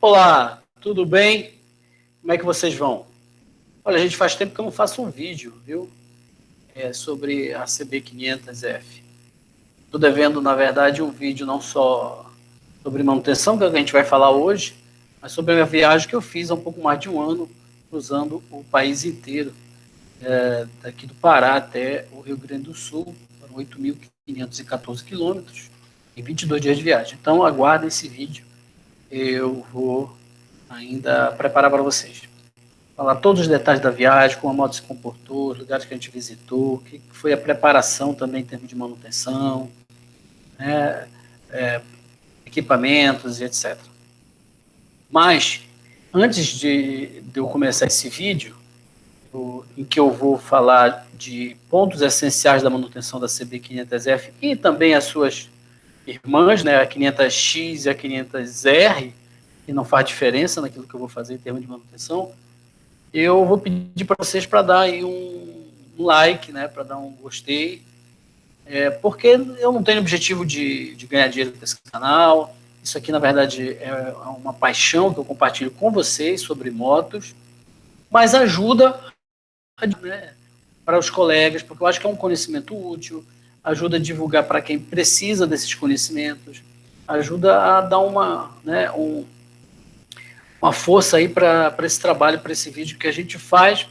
Olá, tudo bem? Como é que vocês vão? Olha, gente, faz tempo que eu não faço um vídeo, viu? Sobre a CB500F. Estou devendo, na verdade, um vídeo não só sobre manutenção, que é o que a gente vai falar hoje, mas sobre a minha viagem que eu fiz há um pouco mais de um ano, cruzando o país inteiro, daqui do Pará até o Rio Grande do Sul, foram 8.514 quilômetros, em 22 dias de viagem. Então, aguardem esse vídeo, eu vou ainda preparar para vocês. Falar todos os detalhes da viagem, como a moto se comportou, os lugares que a gente visitou, o que foi a preparação também em termos de manutenção, né, equipamentos e etc. Mas, antes de eu começar esse vídeo, em que eu vou falar de pontos essenciais da manutenção da CB500F e também as suas irmãs, né, a 500X e a 500R, que não faz diferença naquilo que eu vou fazer em termos de manutenção, eu vou pedir para vocês para dar aí um like, né, para dar um gostei, porque eu não tenho objetivo de ganhar dinheiro com esse canal. Isso aqui, na verdade, é uma paixão que eu compartilho com vocês sobre motos, mas ajuda, né, para os colegas, porque eu acho que é um conhecimento útil, ajuda a divulgar para quem precisa desses conhecimentos, ajuda a dar uma força aí para esse trabalho, para esse vídeo que a gente faz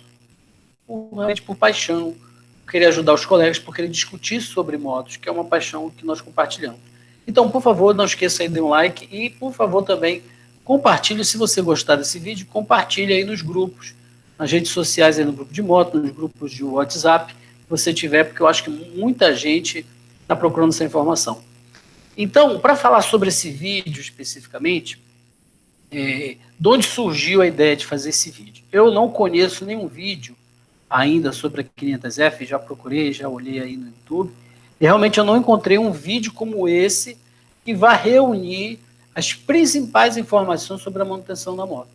realmente por paixão, por querer ajudar os colegas, por querer discutir sobre motos, que é uma paixão que nós compartilhamos. Então, por favor, não esqueça aí de um like e, por favor, também compartilhe, se você gostar desse vídeo, compartilhe aí nos grupos, nas redes sociais, aí no grupo de moto, nos grupos de WhatsApp, que você tiver, porque eu acho que muita gente está procurando essa informação. Então, para falar sobre esse vídeo especificamente, de onde surgiu a ideia de fazer esse vídeo? Eu não conheço nenhum vídeo ainda sobre a 500F, já procurei, já olhei aí no YouTube, e realmente eu não encontrei um vídeo como esse que vai reunir as principais informações sobre a manutenção da moto.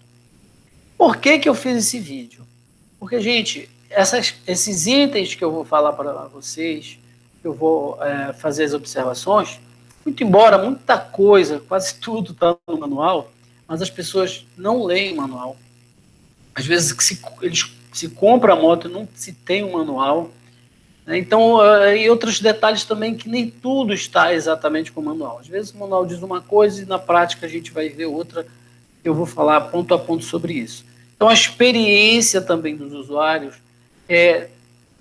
Por que eu fiz esse vídeo? Porque, gente, esses itens que eu vou falar para vocês, que eu vou fazer as observações, muito embora muita coisa, quase tudo está no manual, mas as pessoas não leem o manual. Às vezes eles se compra a moto e não se tem um manual, né? Então, e outros detalhes também que nem tudo está exatamente com o manual. Às vezes o manual diz uma coisa e na prática a gente vai ver outra. Eu vou falar ponto a ponto sobre isso. Então, a experiência também dos usuários é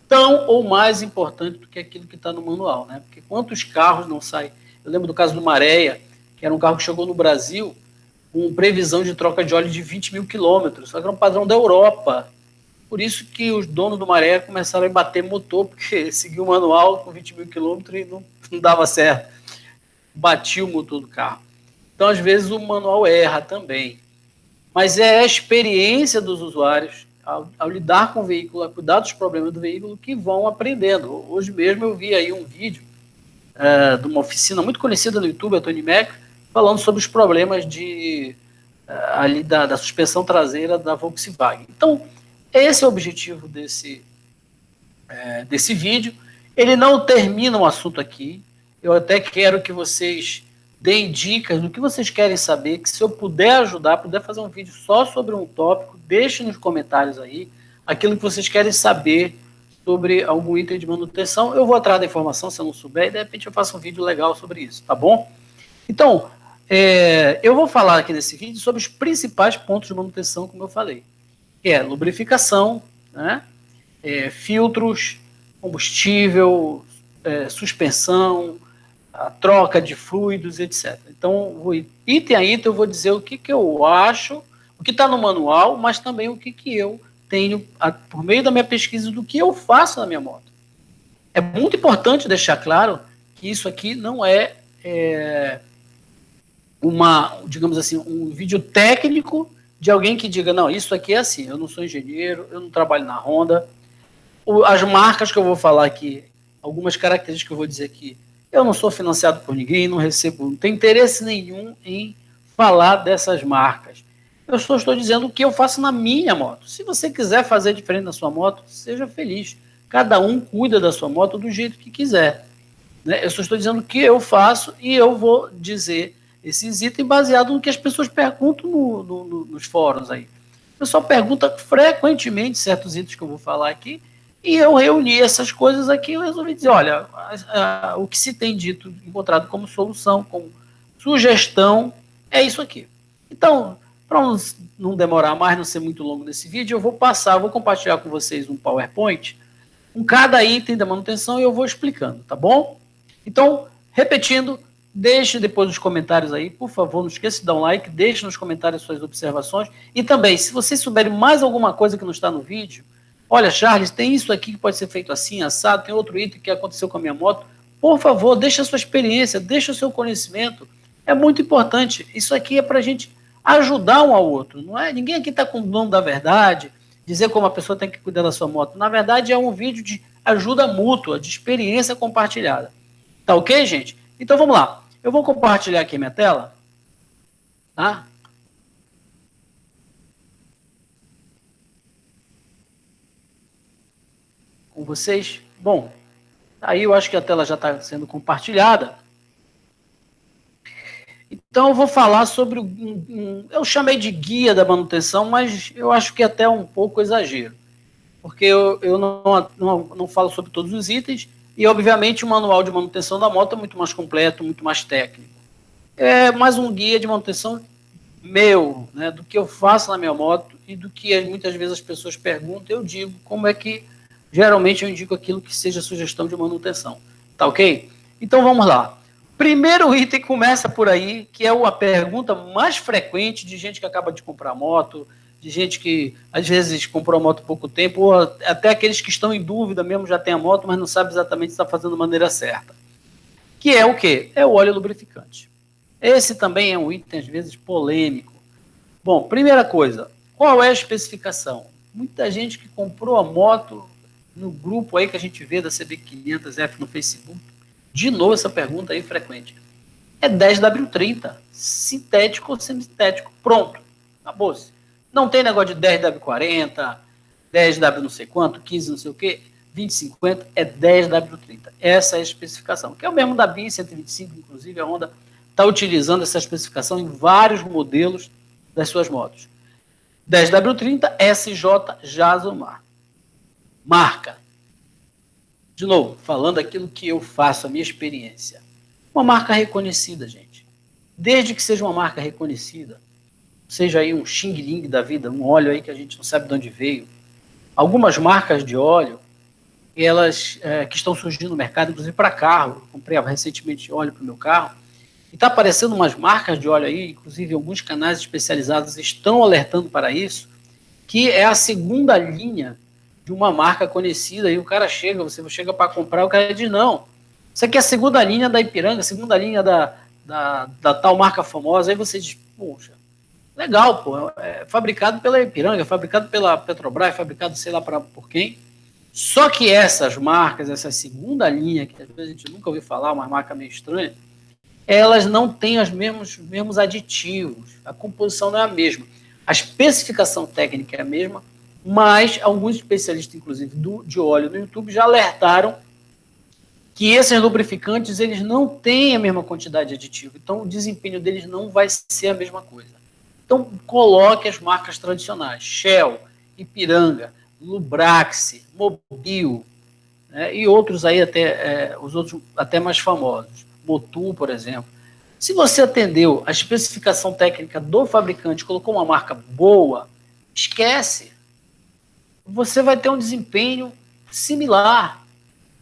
tão ou mais importante do que aquilo que está no manual, né? Porque quantos carros não saem? Eu lembro do caso do Maréia, que era um carro que chegou no Brasil com previsão de troca de óleo de 20 mil quilômetros, só que era um padrão da Europa. Por isso que os donos do Maré começaram a bater motor, porque seguiu o manual com 20 mil quilômetros e não dava certo. Batia o motor do carro. Então, às vezes, o manual erra também. Mas é a experiência dos usuários ao lidar com o veículo, a cuidar dos problemas do veículo, que vão aprendendo. Hoje mesmo eu vi aí um vídeo de uma oficina muito conhecida no YouTube, a Tony Mac, falando sobre os problemas ali da suspensão traseira da Volkswagen. Então, esse é o objetivo desse vídeo. Ele não termina o assunto aqui. Eu até quero que vocês deem dicas do que vocês querem saber, que se eu puder ajudar, puder fazer um vídeo só sobre um tópico, deixe nos comentários aí aquilo que vocês querem saber sobre algum item de manutenção. Eu vou atrás da informação, se eu não souber, e de repente eu faço um vídeo legal sobre isso, tá bom? Então, eu vou falar aqui nesse vídeo sobre os principais pontos de manutenção, como eu falei, que é lubrificação, né? Filtros, combustível, suspensão, a troca de fluidos, etc. Então, item a item, eu vou dizer o que eu acho, o que está no manual, mas também o que eu tenho, por meio da minha pesquisa, do que eu faço na minha moto. É muito importante deixar claro que isso aqui não é digamos assim, um vídeo técnico de alguém que diga, não, isso aqui é assim, eu não sou engenheiro, eu não trabalho na Honda. As marcas que eu vou falar aqui, algumas características que eu vou dizer aqui, eu não sou financiado por ninguém, não tenho interesse nenhum em falar dessas marcas. Eu só estou dizendo o que eu faço na minha moto. Se você quiser fazer diferente na sua moto, seja feliz. Cada um cuida da sua moto do jeito que quiser, né? Eu só estou dizendo o que eu faço e eu vou dizer esses itens baseado no que as pessoas perguntam nos fóruns aí. O pessoal pergunta frequentemente certos itens que eu vou falar aqui, e eu reuni essas coisas aqui e resolvi dizer, olha, o que se tem dito, encontrado como solução, como sugestão, é isso aqui. Então, para não demorar mais, não ser muito longo nesse vídeo, eu vou compartilhar com vocês um PowerPoint com cada item da manutenção e eu vou explicando, tá bom? Então, repetindo, deixe depois nos comentários aí, por favor, não esqueça de dar um like, deixe nos comentários suas observações e também, se vocês souberem mais alguma coisa que não está no vídeo, olha, Charles, tem isso aqui que pode ser feito assim, assado, tem outro item que aconteceu com a minha moto, por favor, deixe a sua experiência, deixe o seu conhecimento, é muito importante, isso aqui é para a gente ajudar um ao outro, não é? Ninguém aqui está com o dono da verdade, dizer como a pessoa tem que cuidar da sua moto, na verdade é um vídeo de ajuda mútua, de experiência compartilhada. Tá ok, gente? Então vamos lá. Eu vou compartilhar aqui minha tela. Tá? Com vocês. Bom, aí eu acho que a tela já está sendo compartilhada. Então eu vou falar sobre eu chamei de guia da manutenção, mas eu acho que é até um pouco exagero. Porque eu não falo sobre todos os itens, e, obviamente, o manual de manutenção da moto é muito mais completo, muito mais técnico. É mais um guia de manutenção meu, né, do que eu faço na minha moto e do que muitas vezes as pessoas perguntam, eu digo como é que, geralmente, eu indico aquilo que seja sugestão de manutenção. Tá ok? Então, vamos lá. Primeiro item começa por aí, que é a pergunta mais frequente de gente que acaba de comprar moto, de gente que, às vezes, comprou a moto há pouco tempo, ou até aqueles que estão em dúvida mesmo, já tem a moto, mas não sabe exatamente se está fazendo da maneira certa. Que é o quê? É o óleo lubrificante. Esse também é um item, às vezes, polêmico. Bom, primeira coisa, qual é a especificação? Muita gente que comprou a moto no grupo aí que a gente vê da CB500F no Facebook, de novo essa pergunta aí frequente. É 10W30, sintético ou semissintético. Pronto, acabou-se. Não tem negócio de 10W40, 10W não sei quanto, 15 não sei o quê, 2050, é 10W30. Essa é a especificação, que é o mesmo da BIM 125, inclusive a Honda está utilizando essa especificação em vários modelos das suas motos. 10W30 SJ Jazomar. Marca. De novo, falando aquilo que eu faço, a minha experiência. Uma marca reconhecida, gente. Desde que seja uma marca reconhecida, seja aí um Xing Ling da vida, um óleo aí que a gente não sabe de onde veio. Algumas marcas de óleo, elas que estão surgindo no mercado, inclusive para carro. Eu comprei recentemente óleo para o meu carro. E está aparecendo umas marcas de óleo aí, inclusive alguns canais especializados estão alertando para isso, que é a segunda linha de uma marca conhecida, e o cara chega, você chega para comprar, o cara diz, não, isso aqui é a segunda linha da Ipiranga, a segunda linha da tal marca famosa, aí você diz, poxa, legal, pô, é fabricado pela Ipiranga, é fabricado pela Petrobras, é fabricado sei lá por quem, só que essas marcas, essa segunda linha, que às vezes a gente nunca ouviu falar, uma marca meio estranha, elas não têm os mesmos aditivos, a composição não é a mesma, a especificação técnica é a mesma, mas alguns especialistas, inclusive de óleo no YouTube, já alertaram que esses lubrificantes eles não têm a mesma quantidade de aditivo, então o desempenho deles não vai ser a mesma coisa. Então coloque as marcas tradicionais, Shell, Ipiranga, Lubrax, Mobil, né, e outros aí até, os outros até mais famosos, Motul, por exemplo. Se você atendeu a especificação técnica do fabricante, colocou uma marca boa, esquece. Você vai ter um desempenho similar.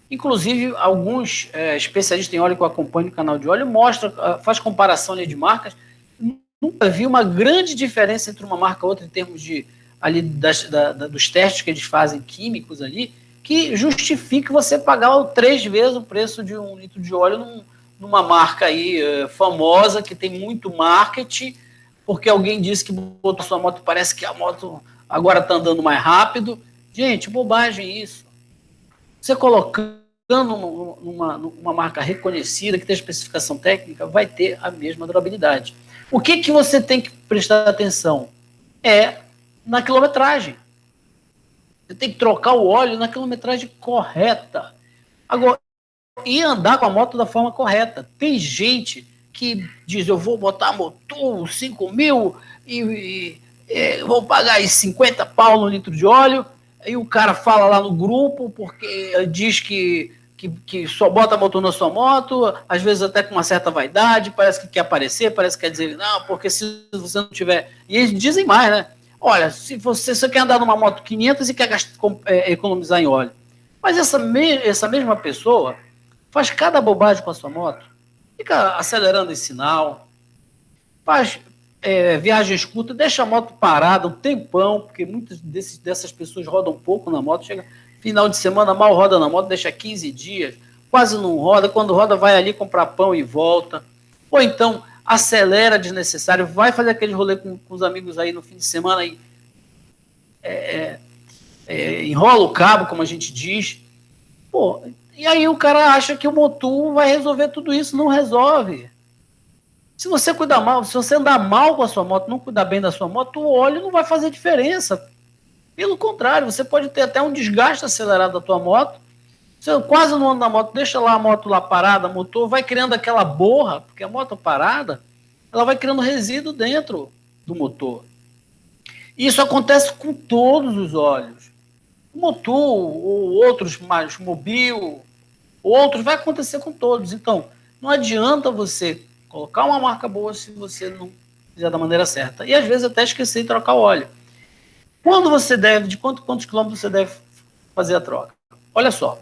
Inclusive, alguns especialistas em óleo que eu acompanho no canal de óleo faz comparação de marcas. Nunca vi uma grande diferença entre uma marca e outra em termos de, ali, dos testes que eles fazem químicos ali, que justifique você pagar 3 vezes o preço de um litro de óleo numa marca aí famosa, que tem muito marketing, porque alguém disse que botou sua moto, parece que a moto agora está andando mais rápido. Gente, bobagem isso. Você colocando numa marca reconhecida, que tem especificação técnica, vai ter a mesma durabilidade. O que você tem que prestar atenção? É na quilometragem. Você tem que trocar o óleo na quilometragem correta. Agora, e andar com a moto da forma correta. Tem gente que diz, eu vou botar motor 5 mil e vou pagar aí 50 pau no litro de óleo, aí o cara fala lá no grupo, porque diz que só bota motor na sua moto, às vezes até com uma certa vaidade, parece que quer aparecer, parece que quer dizer, não, porque se você não tiver... E eles dizem mais, né? Olha, se você quer andar numa moto 500 e quer economizar em óleo, mas essa mesma pessoa faz cada bobagem com a sua moto, fica acelerando em sinal, faz viagens curtas, deixa a moto parada um tempão, porque muitas dessas pessoas rodam pouco na moto, chega final de semana, mal roda na moto, deixa 15 dias, quase não roda, quando roda vai ali comprar pão e volta, ou então acelera desnecessário, vai fazer aquele rolê com os amigos aí no fim de semana e enrola o cabo, como a gente diz, pô, e aí o cara acha que o motor vai resolver tudo isso, não resolve. Se você cuidar mal, se você andar mal com a sua moto, não cuidar bem da sua moto, o óleo não vai fazer diferença. Pelo contrário, você pode ter até um desgaste acelerado da tua moto. Você quase não anda na moto, deixa lá a moto lá parada, motor, vai criando aquela borra, porque a moto parada, ela vai criando resíduo dentro do motor. Isso acontece com todos os óleos. O motor, ou outros mais mobil, outros, vai acontecer com todos. Então, não adianta você colocar uma marca boa se você não fizer da maneira certa. E às vezes até esquecer de trocar o óleo. Quando você deve, de quantos quilômetros você deve fazer a troca? Olha só,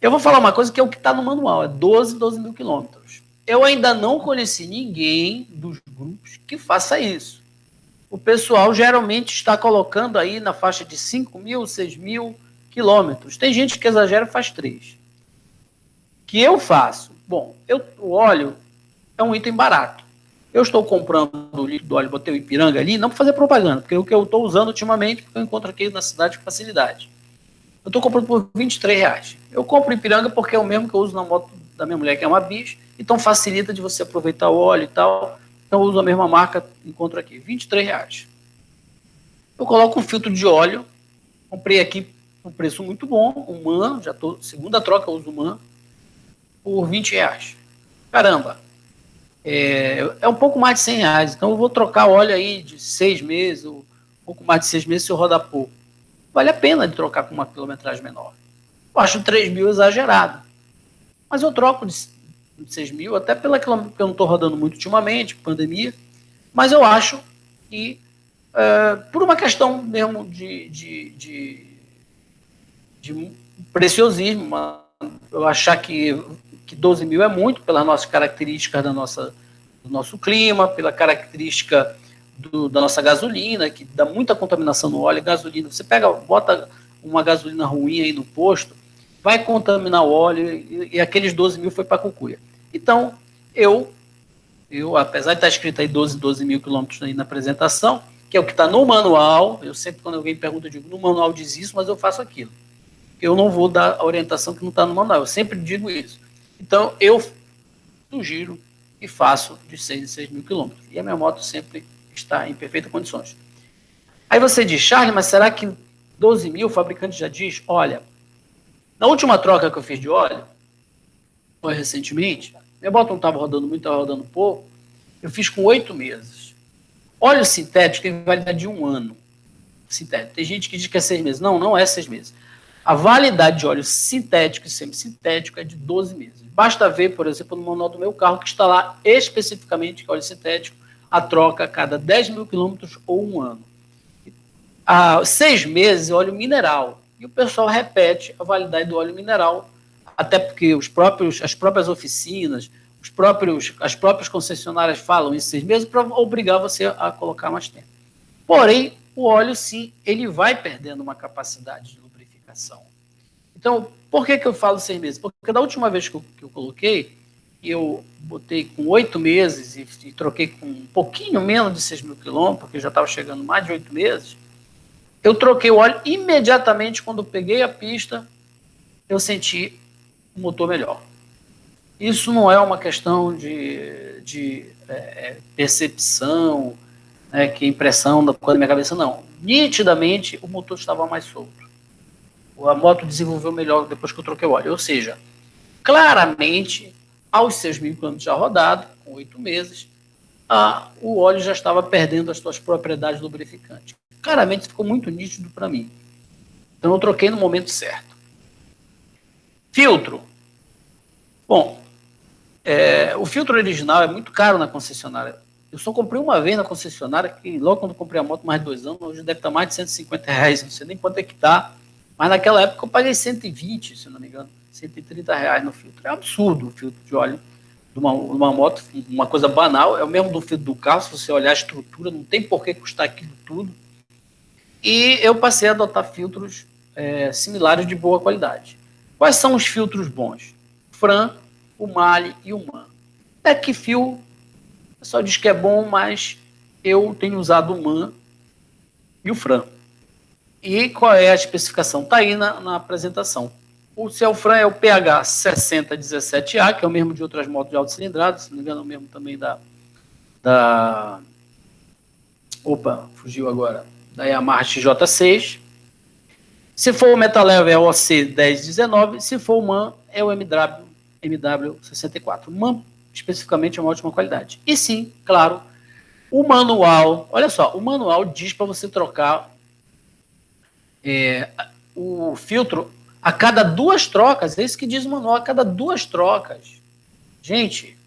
eu vou falar uma coisa que é o que está no manual, é 12 mil quilômetros. Eu ainda não conheci ninguém dos grupos que faça isso. O pessoal geralmente está colocando aí na faixa de 5 mil, 6 mil quilômetros. Tem gente que exagera e faz 3. Que eu faço? Bom, o óleo é um item barato. Eu estou comprando o litro do óleo, botei o Ipiranga ali, não para fazer propaganda, porque é o que eu estou usando ultimamente, porque eu encontro aqui na cidade com facilidade. Eu estou comprando por R$23. Eu compro o Ipiranga porque é o mesmo que eu uso na moto da minha mulher, que é uma Bis, então facilita de você aproveitar o óleo e tal. Então eu uso a mesma marca, encontro aqui, R$23. Eu coloco um filtro de óleo, comprei aqui um preço muito bom, um MAN, já estou, segunda troca eu uso o MAN, por R$20. Caramba, é um pouco mais de R$100, então eu vou trocar óleo aí de 6 meses, ou um pouco mais de 6 meses se eu rodar pouco. Vale a pena de trocar com uma quilometragem menor. Eu acho 3 mil exagerado, mas eu troco de 6 mil, até pela quilômetro, porque eu não estou rodando muito ultimamente, pandemia, mas eu acho que, por uma questão mesmo de preciosismo, eu achar que 12 mil é muito, pelas nossas características do nosso clima, pela característica da nossa gasolina, que dá muita contaminação no óleo. Gasolina, você bota uma gasolina ruim aí no posto, vai contaminar o óleo, e aqueles 12 mil foi para a cucuia. Então, eu, apesar de estar escrito aí 12 mil quilômetros aí na apresentação, que é o que está no manual, eu sempre, quando alguém pergunta, eu digo, no manual diz isso, mas eu faço aquilo. Eu não vou dar a orientação que não está no manual, eu sempre digo isso. Então, eu sugiro e faço de 6 em 6 mil quilômetros. E a minha moto sempre está em perfeitas condições. Aí você diz, Charles, mas será que 12 mil, o fabricante já diz, olha, na última troca que eu fiz de óleo, foi recentemente, minha moto não estava rodando muito, estava rodando pouco, eu fiz com 8 meses. Óleo sintético tem validade de 1 ano. Sintético. Tem gente que diz que é 6 meses. Não, não é 6 meses. A validade de óleo sintético e semissintético é de 12 meses. Basta ver, por exemplo, no manual do meu carro, que está lá especificamente que óleo sintético, a troca a cada 10 mil quilômetros ou 1 ano. Há 6 meses, óleo mineral. E o pessoal repete a validade do óleo mineral, até porque as próprias oficinas, as próprias concessionárias falam em 6 meses para obrigar você a colocar mais tempo. Porém, o óleo, sim, ele vai perdendo uma capacidade de lubrificação. Então, por que eu falo 6 meses? Porque da última vez que eu coloquei, eu botei com 8 meses e troquei com um pouquinho menos de 6 mil quilômetros, porque já estava chegando mais de 8 meses, eu troquei o óleo imediatamente. Quando eu peguei a pista, eu senti o motor melhor. Isso não é uma questão de percepção, que impressão da coisa na minha cabeça, não. Nitidamente, o motor estava mais solto. A moto desenvolveu melhor depois que eu troquei o óleo. Ou seja, claramente, Aos 6.000 quilômetros já rodado, com 8 meses, o óleo já estava perdendo as suas propriedades lubrificantes. Claramente ficou muito nítido para mim. Então eu troquei no momento certo. Filtro. Bom, o filtro original é muito caro na concessionária. Eu só comprei uma vez na concessionária, que logo quando eu comprei a moto, mais de 2 anos, hoje deve estar mais de R$150, não sei nem quanto é que está. Mas naquela época eu paguei 120, se não me engano, R$130 no filtro. É um absurdo o filtro de óleo de uma moto, uma coisa banal, é o mesmo do filtro do carro, se você olhar a estrutura, não tem por que custar aquilo tudo. E eu passei a adotar filtros similares de boa qualidade. Quais são os filtros bons? Fran, o Mali e o MAN. Tecfil, o pessoal diz que é bom, mas eu tenho usado o MAN e o Fran. E qual é a especificação? Está aí na apresentação. O Celfran é o PH 6017A, que é o mesmo de outras motos de alta cilindrada, se não me engano, é o mesmo também Opa, fugiu agora. Da Yamaha XJ6. Se for o Metalev é o OC 1019, se for o MAN é o MW64. O MAN especificamente é uma ótima qualidade. E sim, claro, o manual, olha só, o manual diz para você trocar o filtro a cada 2 trocas, é isso que diz o manual, a cada 2 trocas. Gente,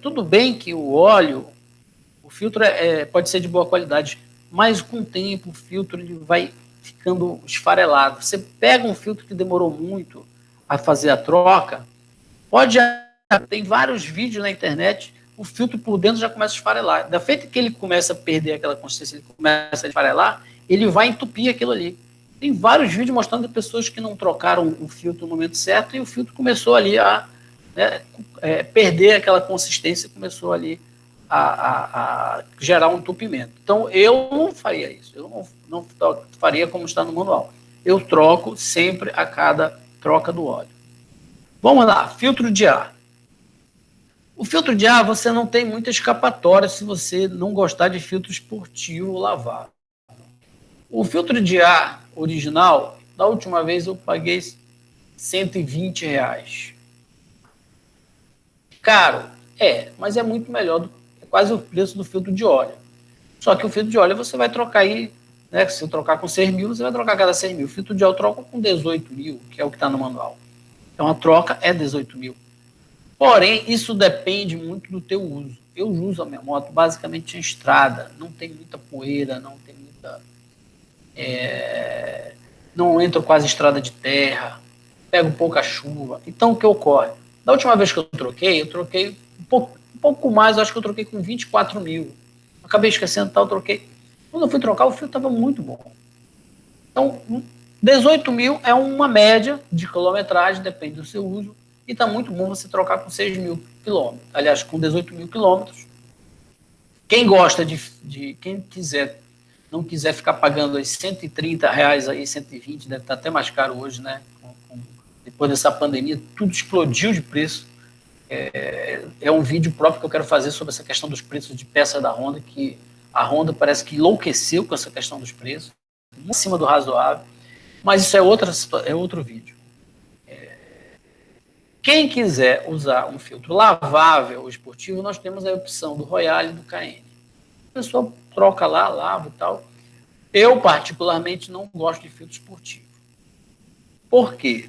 tudo bem que o óleo, o filtro pode ser de boa qualidade, mas com o tempo o filtro ele vai ficando esfarelado. Você pega um filtro que demorou muito a fazer a troca, tem vários vídeos na internet, o filtro por dentro já começa a esfarelar. Da feita que ele começa a perder aquela consistência, ele começa a esfarelar, ele vai entupir aquilo ali. Tem vários vídeos mostrando de pessoas que não trocaram o filtro no momento certo e o filtro começou ali a perder aquela consistência, começou ali a gerar um entupimento. Então, eu não faria isso. Eu não faria como está no manual. Eu troco sempre a cada troca do óleo. Vamos lá, filtro de ar. O filtro de ar, você não tem muita escapatória se você não gostar de filtro esportivo lavável. O filtro de ar original, da última vez eu paguei R$120. Caro, mas é muito melhor, é quase o preço do filtro de óleo. Só que o filtro de óleo você vai trocar aí, né? Se eu trocar com 6.000, você vai trocar a cada 6.000. O filtro de óleo troca com 18.000, que é o que está no manual. Então a troca é 18.000. Porém, isso depende muito do teu uso. Eu uso a minha moto basicamente em estrada, não tem muita poeira, não tem muita... não entro quase em estrada de terra, pego pouca chuva. Então, o que ocorre? Da última vez que eu troquei um pouco mais, eu acho que eu troquei com 24.000. Acabei esquecendo, eu troquei. Quando eu fui trocar, o filtro estava muito bom. Então, 18.000 é uma média de quilometragem, depende do seu uso, e está muito bom você trocar com 6.000 quilômetros. Aliás, com 18.000 quilômetros. Quem gosta quem não quiser ficar pagando aí R$130 aí, 120, deve estar até mais caro hoje, né? Depois dessa pandemia, tudo explodiu de preço. É um vídeo próprio que eu quero fazer sobre essa questão dos preços de peça da Honda, que a Honda parece que enlouqueceu com essa questão dos preços, acima do razoável, mas isso é outro vídeo. Quem quiser usar um filtro lavável ou esportivo, nós temos a opção do Royale e do Cayenne. A pessoa troca lá, lava e tal. Eu, particularmente, não gosto de filtro esportivo. Por quê?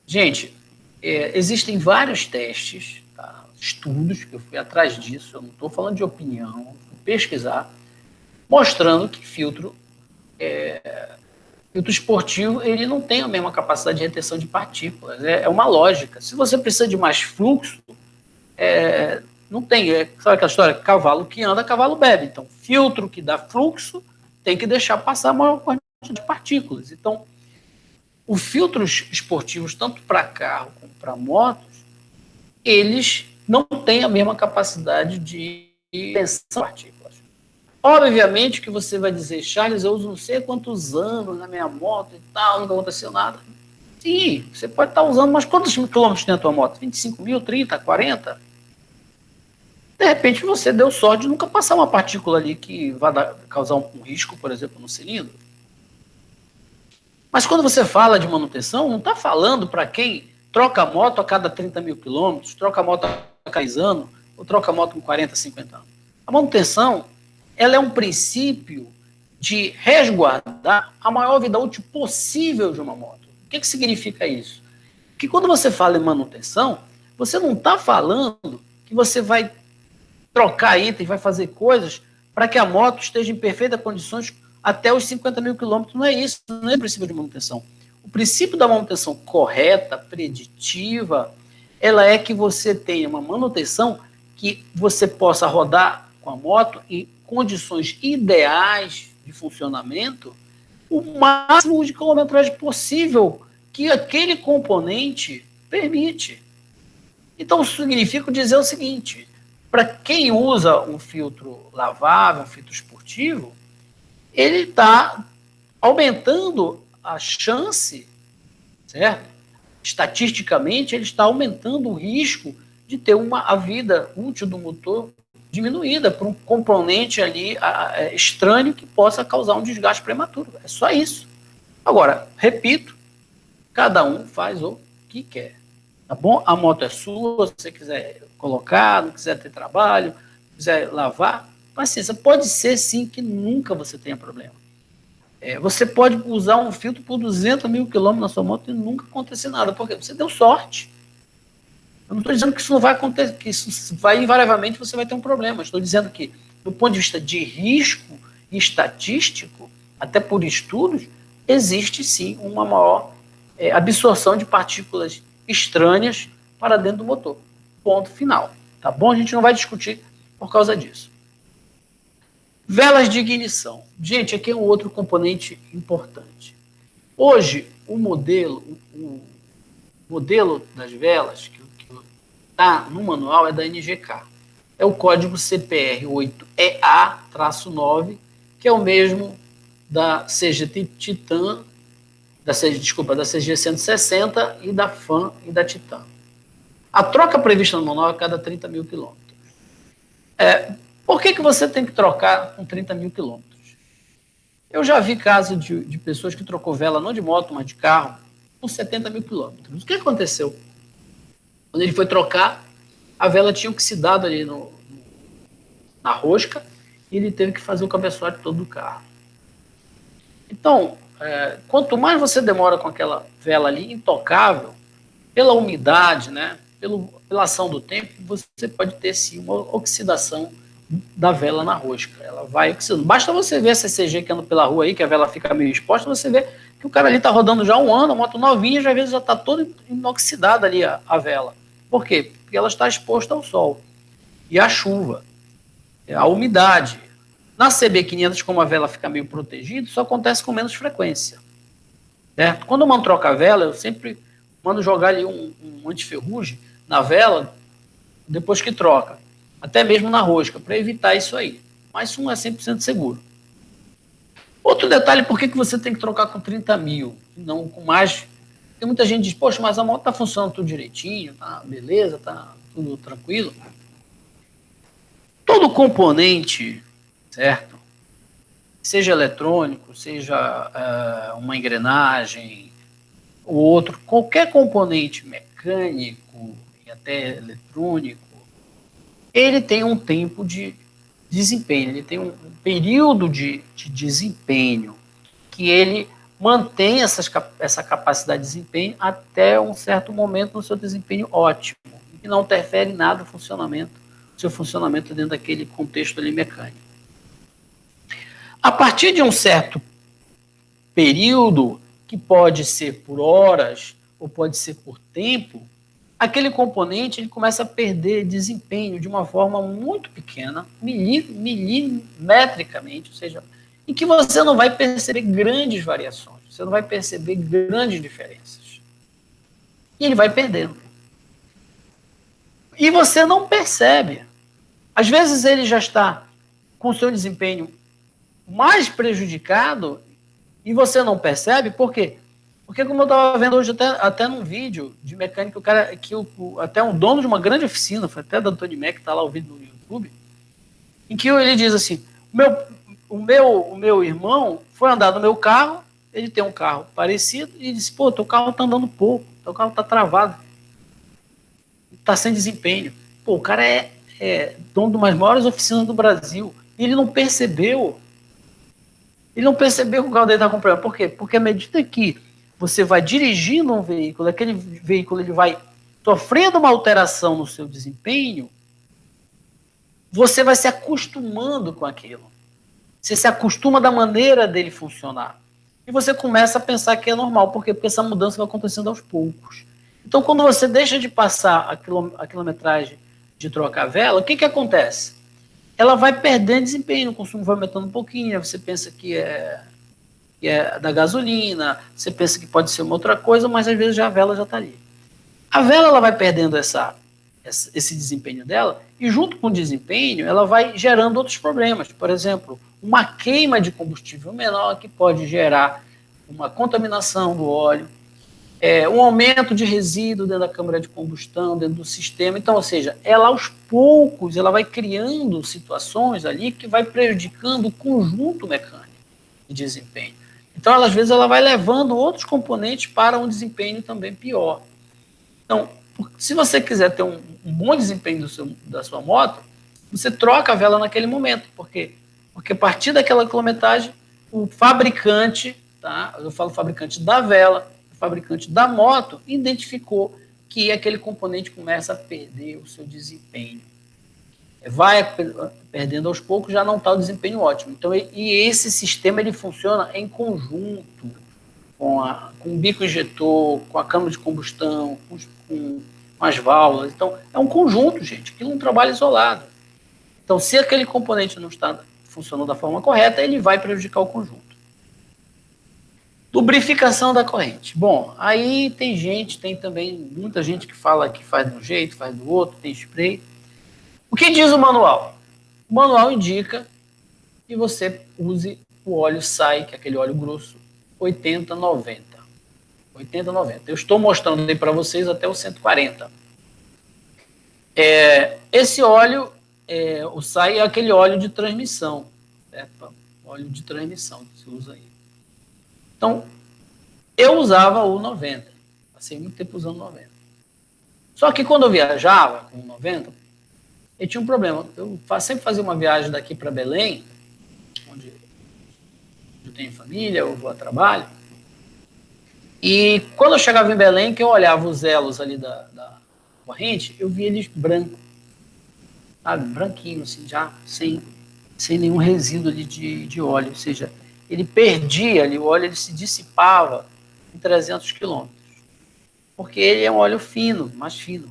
Gente, existem vários testes, tá? Estudos, que eu fui atrás disso, eu não estou falando de opinião, fui pesquisar, mostrando que filtro esportivo ele não tem a mesma capacidade de retenção de partículas. É uma lógica. Se você precisa de mais fluxo, não tem. Sabe aquela história? Cavalo que anda, cavalo bebe. Então, filtro que dá fluxo tem que deixar passar a maior quantidade de partículas. Então, os filtros esportivos, tanto para carro como para motos, eles não têm a mesma capacidade de retenção de partículas. Obviamente que você vai dizer, Charles, eu uso não sei quantos anos na minha moto e tal, nunca aconteceu nada. Sim, você pode estar usando, mas quantos quilômetros tem a tua moto? 25.000, 30, 40? De repente você deu sorte de nunca passar uma partícula ali que vai causar um risco, por exemplo, no cilindro. Mas quando você fala de manutenção, não está falando para quem troca a moto a cada 30 mil quilômetros, troca a moto a cada 10 anos, ou troca a moto com 40, 50 anos. A manutenção, ela é um princípio de resguardar a maior vida útil possível de uma moto. O que significa isso? Que quando você fala em manutenção, você não está falando que você vai trocar itens, vai fazer coisas para que a moto esteja em perfeitas condições até os 50 mil quilômetros. Não é isso, não é o princípio de manutenção. O princípio da manutenção correta, preditiva, ela é que você tenha uma manutenção que você possa rodar com a moto em condições ideais de funcionamento o máximo de quilometragem possível que aquele componente permite. Então, isso significa dizer o seguinte, para quem usa um filtro lavável, um filtro esportivo, ele está aumentando a chance, certo? Estatisticamente, ele está aumentando o risco de ter a vida útil do motor diminuída por um componente ali estranho que possa causar um desgaste prematuro. É só isso. Agora, repito, cada um faz o que quer. Tá bom? A moto é sua, se você quiser colocar, não quiser ter trabalho, quiser lavar, paciência. Pode ser sim que nunca você tenha problema. Você pode usar um filtro por 200 mil quilômetros na sua moto e nunca acontecer nada, porque você deu sorte. Eu não estou dizendo que isso não vai acontecer, que isso vai invariavelmente você vai ter um problema. Estou dizendo que, do ponto de vista de risco estatístico, até por estudos, existe sim uma maior absorção de partículas estranhas para dentro do motor. Ponto final. Tá bom? A gente não vai discutir por causa disso. Velas de ignição. Gente, aqui é um outro componente importante. Hoje, o modelo das velas que está no manual é da NGK. É o código CPR 8EA-9, que é o mesmo da CG Titan, da CG 160 e da FAN e da Titan. A troca prevista no manual é a cada 30 mil quilômetros. Por que você tem que trocar com 30 mil quilômetros? Eu já vi casos de pessoas que trocou vela não de moto, mas de carro, com 70 mil quilômetros. O que aconteceu? Quando ele foi trocar, a vela tinha oxidado ali na rosca e ele teve que fazer o cabeçote todo do carro. Então, quanto mais você demora com aquela vela ali intocável, pela umidade, né, pela ação do tempo, você pode ter sim uma oxidação da vela na rosca. Ela vai oxidando. Basta você ver essa CG que anda pela rua aí, que a vela fica meio exposta, você vê que o cara ali está rodando já há um ano, a moto novinha, já às vezes já está toda inoxidada ali a vela. Por quê? Porque ela está exposta ao sol. E à chuva, a umidade. Na CB500, como a vela fica meio protegida, isso acontece com menos frequência. Certo? Quando eu mando trocar a vela, eu sempre mando jogar ali um antiferrugem na vela depois que troca. Até mesmo na rosca, para evitar isso aí. Mas isso não é 100% seguro. Outro detalhe, por que você tem que trocar com 30 mil, não com mais? Tem muita gente que diz, poxa, mas a moto está funcionando tudo direitinho, tá beleza, tá tudo tranquilo. Todo componente, certo? Seja eletrônico, seja uma engrenagem, ou outro, qualquer componente mecânico e até eletrônico, ele tem um tempo de desempenho, ele tem um período de desempenho que ele mantém essa capacidade de desempenho até um certo momento no seu desempenho ótimo, e não interfere nada no seu funcionamento dentro daquele contexto ali mecânico. A partir de um certo período, que pode ser por horas ou pode ser por tempo, aquele componente ele começa a perder desempenho de uma forma muito pequena, milimetricamente, ou seja, em que você não vai perceber grandes variações, você não vai perceber grandes diferenças. E ele vai perdendo. E você não percebe. Às vezes ele já está com o seu desempenho mais prejudicado e você não percebe, por quê? Porque como eu estava vendo hoje até num vídeo de mecânica, o cara, até um dono de uma grande oficina, foi até da Antônio Mac, está lá o vídeo no YouTube, em que ele diz assim, o meu irmão foi andar no meu carro, ele tem um carro parecido, e disse, pô, teu carro está andando pouco, Então o carro está travado, está sem desempenho. Pô, o cara é dono de umas maiores oficinas do Brasil. E ele não percebeu. Ele não percebeu que o carro dele está com problema. Por quê? Porque à medida que você vai dirigindo um veículo, aquele veículo ele vai sofrendo uma alteração no seu desempenho, você vai se acostumando com aquilo. Você se acostuma da maneira dele funcionar. E você começa a pensar que é normal. Por quê? Porque essa mudança vai acontecendo aos poucos. Então, quando você deixa de passar a quilometragem de trocar a vela, o que acontece? Ela vai perdendo desempenho, o consumo vai aumentando um pouquinho, você pensa que é da gasolina, você pensa que pode ser uma outra coisa, mas às vezes já a vela já está ali. A vela ela vai perdendo esse desempenho dela, e junto com o desempenho, ela vai gerando outros problemas. Por exemplo, uma queima de combustível menor que pode gerar uma contaminação do óleo, um aumento de resíduo dentro da câmara de combustão, dentro do sistema. Então, ou seja, ela aos poucos ela vai criando situações ali que vai prejudicando o conjunto mecânico de desempenho. Então, às vezes, ela vai levando outros componentes para um desempenho também pior. Então, se você quiser ter um bom desempenho da sua moto, você troca a vela naquele momento. Por quê? Porque a partir daquela quilometragem, o fabricante, tá? Eu falo fabricante da vela, o fabricante da moto, identificou que aquele componente começa a perder o seu desempenho. Vai perdendo aos poucos, já não está o desempenho ótimo. Então, e esse sistema ele funciona em conjunto com o bico injetor, com a câmara de combustão, com as válvulas. Então, é um conjunto, gente. Aquilo é um trabalho isolado. Então, se aquele componente não está funcionando da forma correta, ele vai prejudicar o conjunto. Lubrificação da corrente. Bom, aí tem também muita gente que fala que faz de um jeito, faz do outro, tem spray. O que diz o manual? O manual indica que você use o óleo SAI, que é aquele óleo grosso, 80-90. 80-90. Eu estou mostrando aí para vocês até o 140. Esse óleo, o SAI é aquele óleo de transmissão. Certo? Óleo de transmissão que se usa aí. Então, eu usava o 90. Passei muito tempo usando 90. Só que quando eu viajava com o 90, eu tinha um problema. Eu sempre fazia uma viagem daqui para Belém, onde eu tenho família, eu vou a trabalho. E quando eu chegava em Belém, que eu olhava os elos ali da corrente, eu via eles brancos, sabe? Branquinho, assim, já sem nenhum resíduo ali de óleo. Ou seja, ele perdia ali, o óleo ele se dissipava em 300 quilômetros. Porque ele é um óleo fino, mais fino.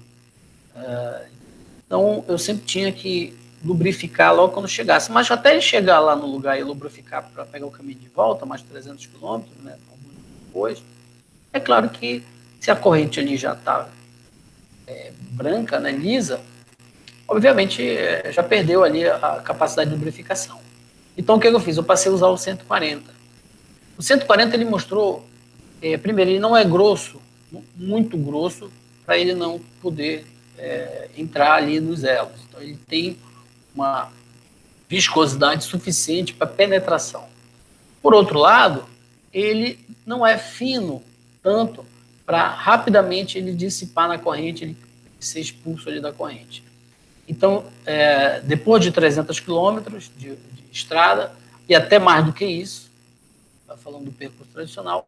Então, eu sempre tinha que lubrificar logo quando chegasse. Mas até ele chegar lá no lugar e lubrificar para pegar o caminho de volta, mais 300 quilômetros, né, depois, é claro que se a corrente ali já está branca, né, lisa, obviamente já perdeu ali a capacidade de lubrificação. Então, o que eu fiz? Eu passei a usar o 140. O 140 ele mostrou, primeiro, ele não é grosso, muito grosso, para ele não poder entrar ali nos elos. Então, ele tem uma viscosidade suficiente para penetração. Por outro lado, ele não é fino tanto para rapidamente ele dissipar na corrente, ele ser expulso ali da corrente. Então, depois de 300 quilômetros de estrada, e até mais do que isso, falando do percurso tradicional,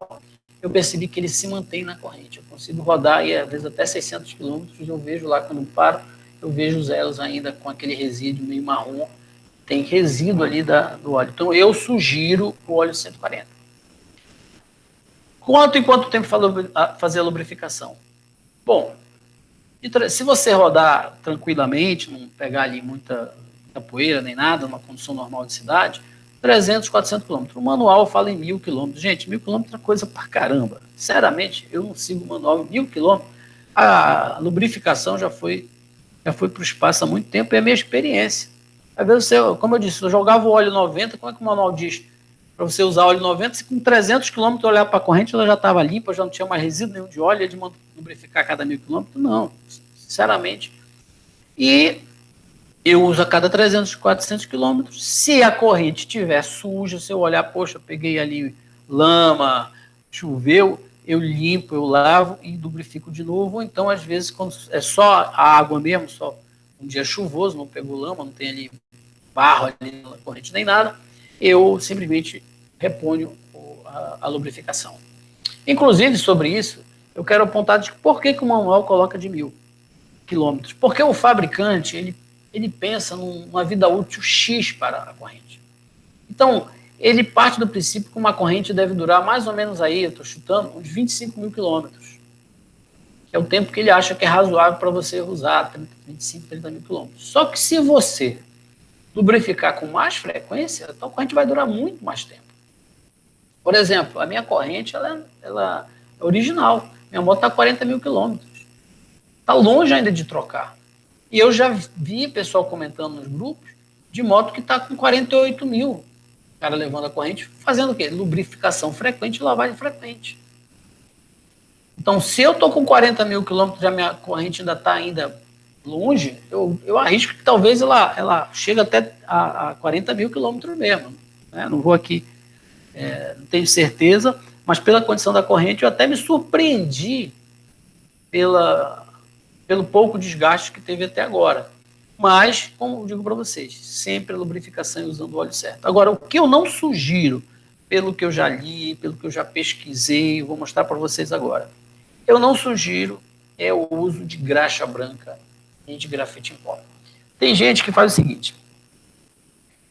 eu percebi que ele se mantém na corrente. Eu consigo rodar, e às vezes até 600 quilômetros, eu vejo lá, quando eu paro, eu vejo os elos ainda com aquele resíduo meio marrom, tem resíduo ali do óleo. Então, eu sugiro o óleo 140. Quanto tempo fazer a lubrificação? Bom, se você rodar tranquilamente, não pegar ali muita poeira nem nada, numa condição normal de cidade, 300, 400 quilômetros. O manual fala em 1.000 quilômetros. Gente, 1.000 quilômetros é coisa pra caramba. Sinceramente, eu não sigo o manual em 1.000 quilômetros. A lubrificação já foi para o espaço há muito tempo, e é a minha experiência. Às vezes, como eu disse, eu jogava o óleo 90, como é que o manual diz? Para você usar óleo 90, se com 300 quilômetros olhar para a corrente, ela já estava limpa, já não tinha mais resíduo nenhum de óleo, de lubrificar a cada 1.000 quilômetros? Não, sinceramente. E eu uso a cada 300, 400 quilômetros. Se a corrente estiver suja, se eu olhar, poxa, peguei ali lama, choveu, eu limpo, eu lavo e lubrifico de novo, ou então, às vezes, quando é só a água mesmo, só um dia chuvoso, não pegou lama, não tem ali barro ali na corrente nem nada, eu simplesmente reponho a lubrificação. Inclusive, sobre isso, eu quero apontar de por que o manual coloca de 1.000 quilômetros. Porque o fabricante, ele pensa numa vida útil X para a corrente. Então, ele parte do princípio que uma corrente deve durar mais ou menos aí, eu estou chutando, uns 25.000 quilômetros. Que é o tempo que ele acha que é razoável para você usar, 25, 30.000 quilômetros. Só que se você lubrificar com mais frequência, então a corrente vai durar muito mais tempo. Por exemplo, a minha corrente ela é original. Minha moto está a 40.000 quilômetros. Está longe ainda de trocar. E eu já vi pessoal comentando nos grupos de moto que está com 48.000. O cara levando a corrente, fazendo o quê? Lubrificação frequente e lavagem frequente. Então, se eu estou com 40.000 quilômetros e a minha corrente ainda está longe, eu arrisco que talvez ela chegue até a 40.000 quilômetros mesmo. Né? Não vou aqui, não tenho certeza, mas pela condição da corrente eu até me surpreendi pelo pouco desgaste que teve até agora. Mas, como eu digo para vocês, sempre a lubrificação e usando o óleo certo. Agora, o que eu não sugiro, pelo que eu já li, pelo que eu já pesquisei, vou mostrar para vocês agora. Eu não sugiro o uso de graxa branca e de grafite em pó. Tem gente que faz o seguinte,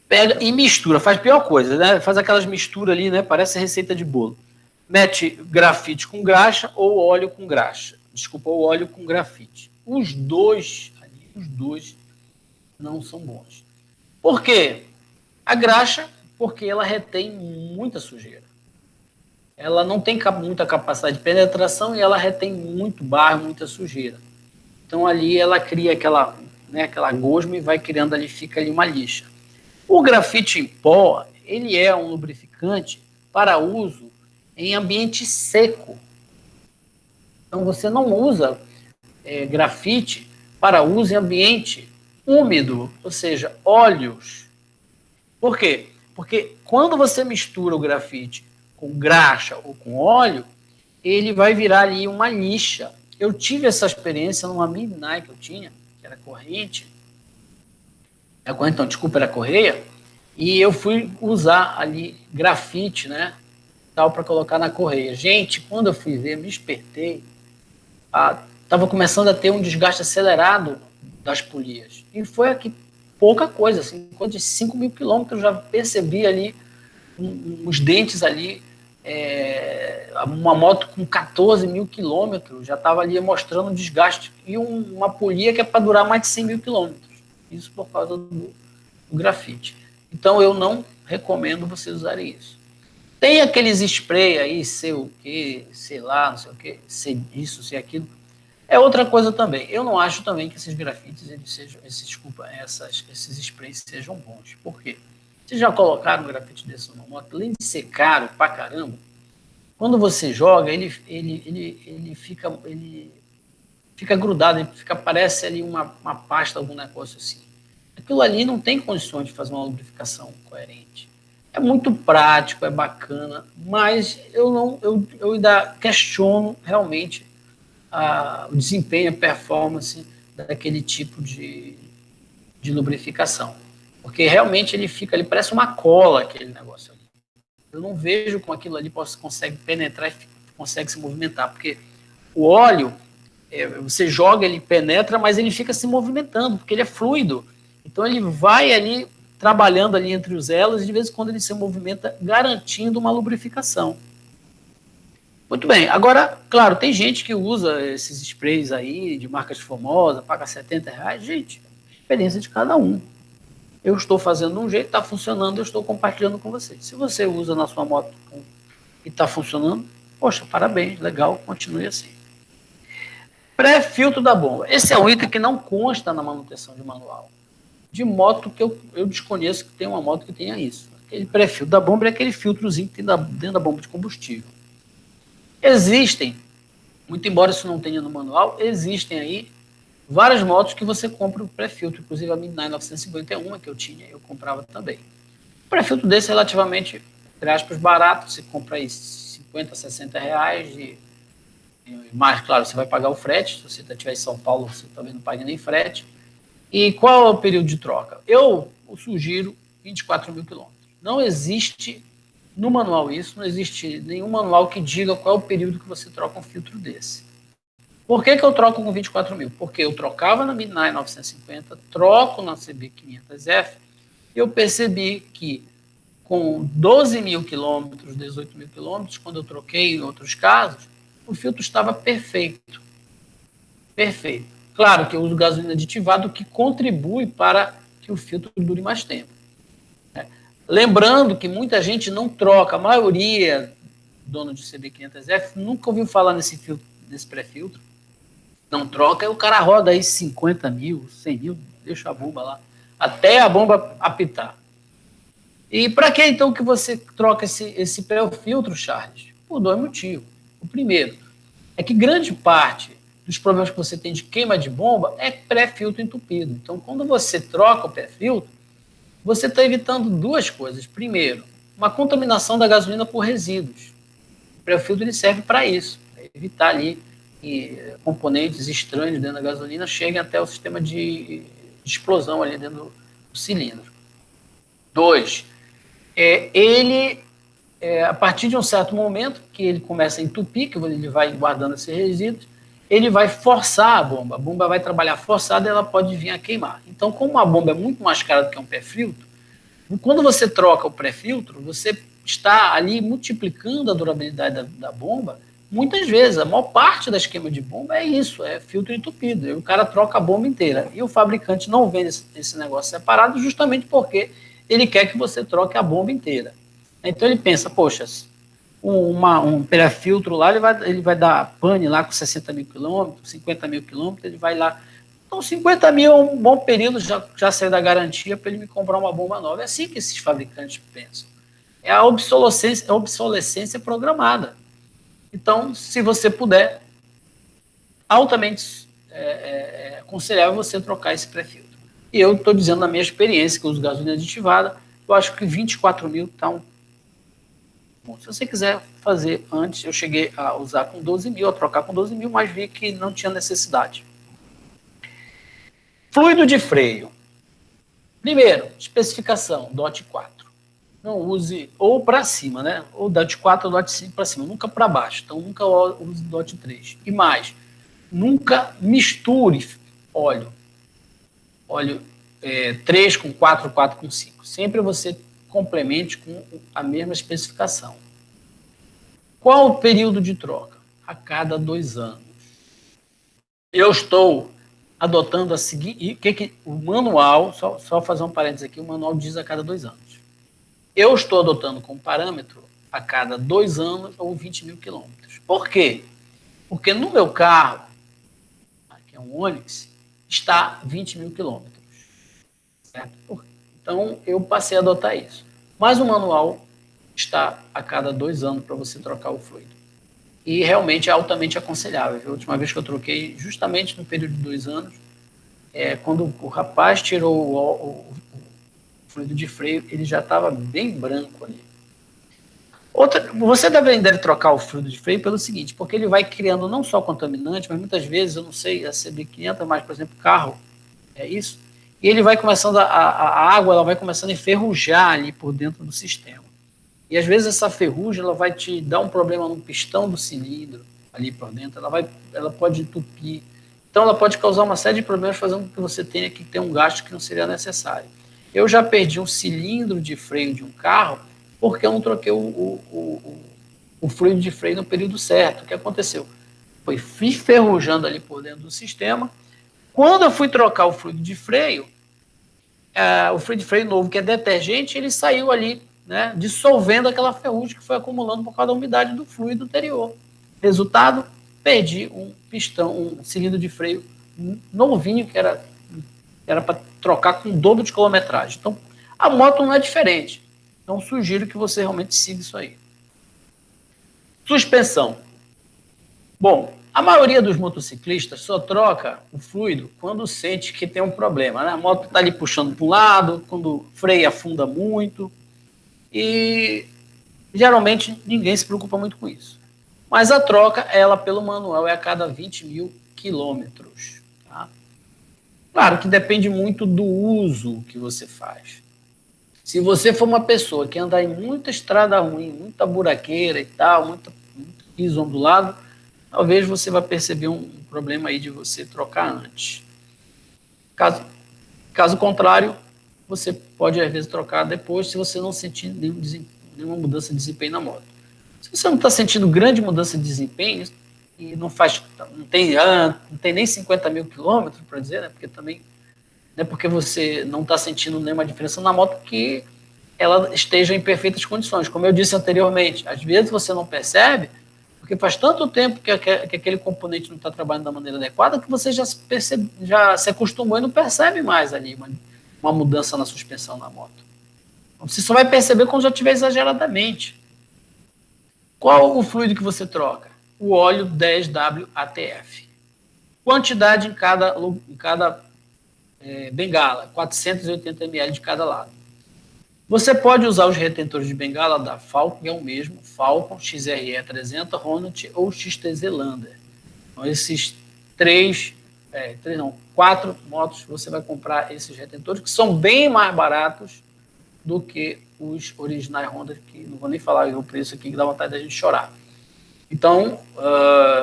pega e mistura, faz a pior coisa, né? Faz aquelas misturas ali, né? Parece receita de bolo. Mete grafite com graxa ou óleo com graxa. Desculpa, o óleo com grafite. Os dois não são bons. Por quê? A graxa, porque ela retém muita sujeira. Ela não tem muita capacidade de penetração e ela retém muito barro, muita sujeira. Então ali ela cria aquela gosma e vai criando ali, fica ali uma lixa. O grafite em pó, ele é um lubrificante para uso em ambiente seco. Então você não usa grafite para uso em ambiente úmido, ou seja, óleos. Por quê? Porque quando você mistura o grafite com graxa ou com óleo, ele vai virar ali uma lixa. Eu tive essa experiência numa Midnight que eu tinha, que era corrente. Era correia. E eu fui usar ali grafite, né? Tal, para colocar na correia. Gente, quando eu fui ver, me espertei. Estava começando a ter um desgaste acelerado das polias. E foi aqui pouca coisa, assim, coisa de 5.000 quilômetros, já percebi ali os dentes ali, uma moto com 14.000 quilômetros, já estava ali mostrando desgaste, e uma polia que é para durar mais de 100.000 quilômetros. Isso por causa do grafite. Então eu não recomendo vocês usarem isso. Tem aqueles spray aí, sei o que, sei lá, não sei o que, sei isso, sei aquilo. É outra coisa também. Eu não acho também que esses grafites, esses sprays sejam bons. Por quê? Vocês já colocaram um grafite desse numa moto? Além de ser caro pra caramba, quando você joga, ele fica grudado, parece ali uma pasta, algum negócio assim. Aquilo ali não tem condições de fazer uma lubrificação coerente. É muito prático, é bacana, mas eu ainda questiono realmente o desempenho, a performance daquele tipo de lubrificação. Porque realmente ele parece uma cola, aquele negócio ali. Eu não vejo como aquilo ali consegue penetrar e consegue se movimentar, porque o óleo, você joga, ele penetra, mas ele fica se movimentando, porque ele é fluido. Então ele vai ali, trabalhando ali entre os elos, e de vez em quando ele se movimenta, garantindo uma lubrificação. Muito bem, agora, claro, tem gente que usa esses sprays aí, de marcas famosas, paga R$70. Gente, experiência de cada um. Eu estou fazendo de um jeito, está funcionando, eu estou compartilhando com vocês. Se você usa na sua moto e está funcionando, poxa, parabéns, legal, continue assim. Pré-filtro da bomba. Esse é um item que não consta na manutenção de manual. De moto que eu desconheço que tem uma moto que tenha isso. Aquele pré-filtro da bomba é aquele filtrozinho que tem dentro da bomba de combustível. Existem, muito embora isso não tenha no manual, existem aí várias motos que você compra o pré-filtro, inclusive a Midnight 951 que eu tinha, eu comprava também. O pré-filtro desse é relativamente, entre aspas, barato, você compra aí 50, 60 reais, mais, claro, você vai pagar o frete, se você estiver em São Paulo, você também não paga nem frete. E qual é o período de troca? Eu sugiro 24 mil quilômetros. Não existe no manual isso, não existe nenhum manual que diga qual é o período que você troca um filtro desse. Por que eu troco com 24 mil? Porque eu trocava na Midnight 950, troco na CB500F, e eu percebi que com 12 mil quilômetros, 18 mil quilômetros, quando eu troquei em outros casos, o filtro estava perfeito. Perfeito. Claro que eu uso gasolina aditivada, o que contribui para que o filtro dure mais tempo. Lembrando que muita gente não troca, a maioria dono de CB500F nunca ouviu falar nesse pré-filtro, não troca, e o cara roda aí 50 mil, 100 mil, deixa a bomba lá, até a bomba apitar. E para que então que você troca esse pré-filtro, Charles? Por dois motivos. O primeiro é que grande parte dos problemas que você tem de queima de bomba é pré-filtro entupido. Então, quando você troca o pré-filtro, você está evitando duas coisas. Primeiro, uma contaminação da gasolina por resíduos. O pré-filtro ele serve para isso, para evitar ali que componentes estranhos dentro da gasolina cheguem até o sistema de explosão ali dentro do cilindro. Dois, a partir de um certo momento que ele começa a entupir, que ele vai guardando esses resíduos, ele vai forçar a bomba vai trabalhar forçada e ela pode vir a queimar. Então, como uma bomba é muito mais cara do que um pré-filtro, quando você troca o pré-filtro, você está ali multiplicando a durabilidade da bomba. Muitas vezes, a maior parte das queimas de bomba é isso, é filtro entupido. E o cara troca a bomba inteira. E o fabricante não vende esse negócio separado justamente porque ele quer que você troque a bomba inteira. Então ele pensa, poxa, um pré-filtro lá, ele vai dar pane lá com 60 mil quilômetros, 50 mil quilômetros, ele vai lá. Então 50 mil é um bom período, já saiu da garantia para ele me comprar uma bomba nova. É assim que esses fabricantes pensam. É a obsolescência programada. Então, se você puder, altamente aconselhável você trocar esse pré-filtro. E eu estou dizendo na minha experiência, que eu uso gasolina aditivada, eu acho que 24 mil está um. Bom, se você quiser fazer antes, eu cheguei a usar com 12 mil, a trocar com 12 mil, mas vi que não tinha necessidade. Fluido de freio. Primeiro, especificação, DOT 4. Não use ou para cima, né? Ou DOT 4 ou DOT 5 para cima, nunca para baixo. Então, nunca use DOT 3. E mais, nunca misture óleo 3 com 4, 4 com 5. Sempre você complemente com a mesma especificação. Qual o período de troca? A cada 2 anos. Eu estou adotando a seguinte. O manual, só fazer um parênteses aqui, o manual diz a cada 2 anos. Eu estou adotando como parâmetro a cada 2 anos ou 20 mil quilômetros. Por quê? Porque no meu carro, que é um Onix, está 20 mil quilômetros. Certo? Então, eu passei a adotar isso. Mas o manual está a cada 2 anos para você trocar o fluido. E realmente é altamente aconselhável. A última vez que eu troquei, justamente no período de 2 anos, quando o rapaz tirou o fluido de freio, ele já estava bem branco ali. Você deve trocar o fluido de freio pelo seguinte, porque ele vai criando não só contaminante, mas muitas vezes, eu não sei, a CB500, mas, por exemplo, carro, é isso, e ele vai começando, a água ela vai começando a enferrujar ali por dentro do sistema. E às vezes essa ferrugem ela vai te dar um problema no pistão do cilindro, ali por dentro, ela pode entupir. Então ela pode causar uma série de problemas, fazendo com que você tenha que ter um gasto que não seria necessário. Eu já perdi um cilindro de freio de um carro porque eu não troquei o fluido de freio no período certo. O que aconteceu? Foi enferrujando ali por dentro do sistema. Quando eu fui trocar o fluido de freio, o fluido de freio novo, que é detergente, ele saiu ali, né, dissolvendo aquela ferrugem que foi acumulando por causa da umidade do fluido anterior. Resultado, perdi um pistão, um cilindro de freio novinho, que era para trocar com o dobro de quilometragem. Então, a moto não é diferente. Então, sugiro que você realmente siga isso aí. Suspensão. Bom, a maioria dos motociclistas só troca o fluido quando sente que tem um problema, né? A moto está ali puxando para um lado, quando freia afunda muito. E Geralmente, ninguém se preocupa muito com isso. Mas a troca, ela pelo manual, é a cada 20 mil quilômetros. Tá? Claro que depende muito do uso que você faz. Se você for uma pessoa que anda em muita estrada ruim, muita buraqueira e tal, muito piso ondulado, talvez você vá perceber um problema aí de você trocar antes. Caso contrário, você pode às vezes trocar depois se você não sentir nenhuma mudança de desempenho na moto. Se você não está sentindo grande mudança de desempenho e não tem nem 50 mil quilômetros para dizer, né? Porque também não é porque você não está sentindo nenhuma diferença na moto que ela esteja em perfeitas condições. Como eu disse anteriormente, às vezes você não percebe porque faz tanto tempo que aquele componente não está trabalhando da maneira adequada que você já se acostumou e não percebe mais ali uma mudança na suspensão na moto. Então, você só vai perceber quando já tiver exageradamente. Qual o fluido que você troca? O óleo 10W ATF. Quantidade em cada bengala, 480 ml de cada lado. Você pode usar os retentores de bengala da Falcon, que é o mesmo, Falcon, XRE 300, Hornet ou XTZ Lander. Então, esses quatro motos, você vai comprar esses retentores, que são bem mais baratos do que os originais Honda, que não vou nem falar o preço aqui, que dá vontade da gente chorar. Então,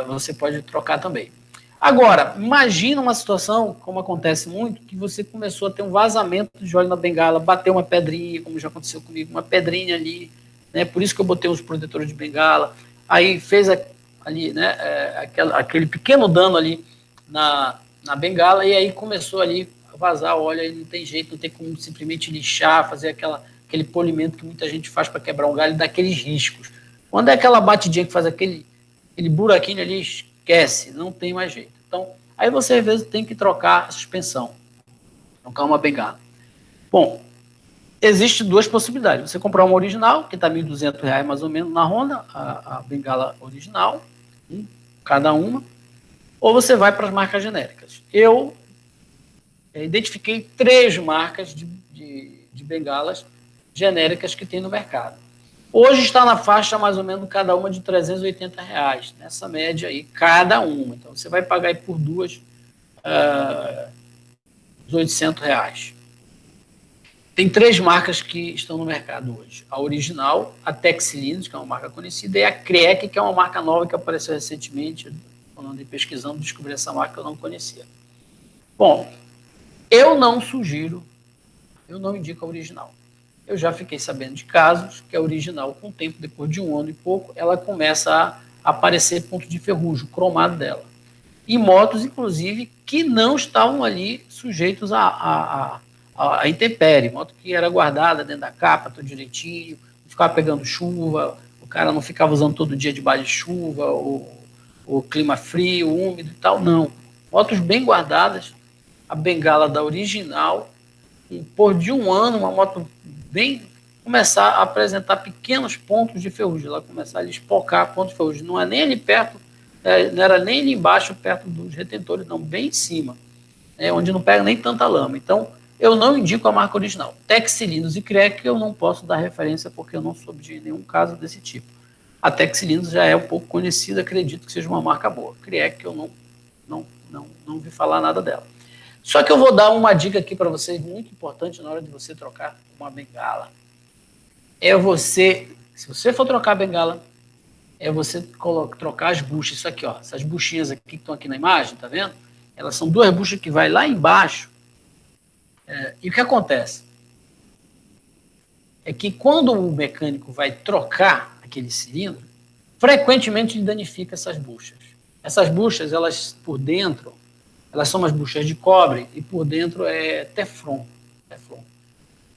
você pode trocar também. Agora, imagina uma situação, como acontece muito, que você começou a ter um vazamento de óleo na bengala, bateu uma pedrinha, como já aconteceu comigo, uma pedrinha ali, né? Por isso que eu botei os protetores de bengala, aí fez ali, né, aquele pequeno dano ali na bengala, e aí começou ali a vazar óleo, aí não tem jeito, não tem como simplesmente lixar, fazer aquele polimento que muita gente faz para quebrar um galho, daqueles riscos. Quando é aquela batidinha que faz aquele buraquinho ali, esquece, não tem mais jeito. Então, aí você às vezes tem que trocar a suspensão, trocar uma bengala. Bom, existe duas possibilidades. Você comprar uma original, que está R$ 1.200 mais ou menos na Honda, a bengala original, cada uma, ou você vai para as marcas genéricas. Eu identifiquei 3 marcas de bengalas genéricas que tem no mercado. Hoje está na faixa mais ou menos cada uma de R$380, nessa média aí, cada uma. Então você vai pagar aí por duas uns R$800. Tem 3 marcas que estão no mercado hoje. A original, a Texilins, que é uma marca conhecida, e a Creec, que é uma marca nova que apareceu recentemente. Quando andei pesquisando, descobri essa marca que eu não conhecia. Bom, eu não indico a original. Eu já fiquei sabendo de casos que a original, com o tempo, depois de 1 ano e pouco, ela começa a aparecer ponto de ferrugem, o cromado dela. E motos, inclusive, que não estavam ali sujeitos a intempérie. Moto que era guardada dentro da capa, tudo direitinho, não ficava pegando chuva, o cara não ficava usando todo dia debaixo de chuva, o clima frio, úmido e tal, não. Motos bem guardadas, a bengala da original, e por de 1 ano, uma moto bem começar a apresentar pequenos pontos de ferrugem, ela começar a espocar pontos de ferrugem, não é nem ali perto, não era nem ali embaixo, perto dos retentores, não, bem em cima, onde não pega nem tanta lama. Então, eu não indico a marca original. Texilins e Creec eu não posso dar referência porque eu não soube de nenhum caso desse tipo. A Texilins já é um pouco conhecida, acredito que seja uma marca boa. Creec eu não vi falar nada dela. Só que eu vou dar uma dica aqui para vocês, muito importante na hora de você trocar uma bengala. Se você for trocar a bengala, você trocar as buchas. Isso aqui, ó, essas buchinhas aqui que estão aqui na imagem, tá vendo? Elas são 2 buchas que vai lá embaixo. E o que acontece? É que quando o mecânico vai trocar aquele cilindro, frequentemente ele danifica essas buchas. Essas buchas, elas por dentro, elas são umas buchas de cobre e por dentro é teflon.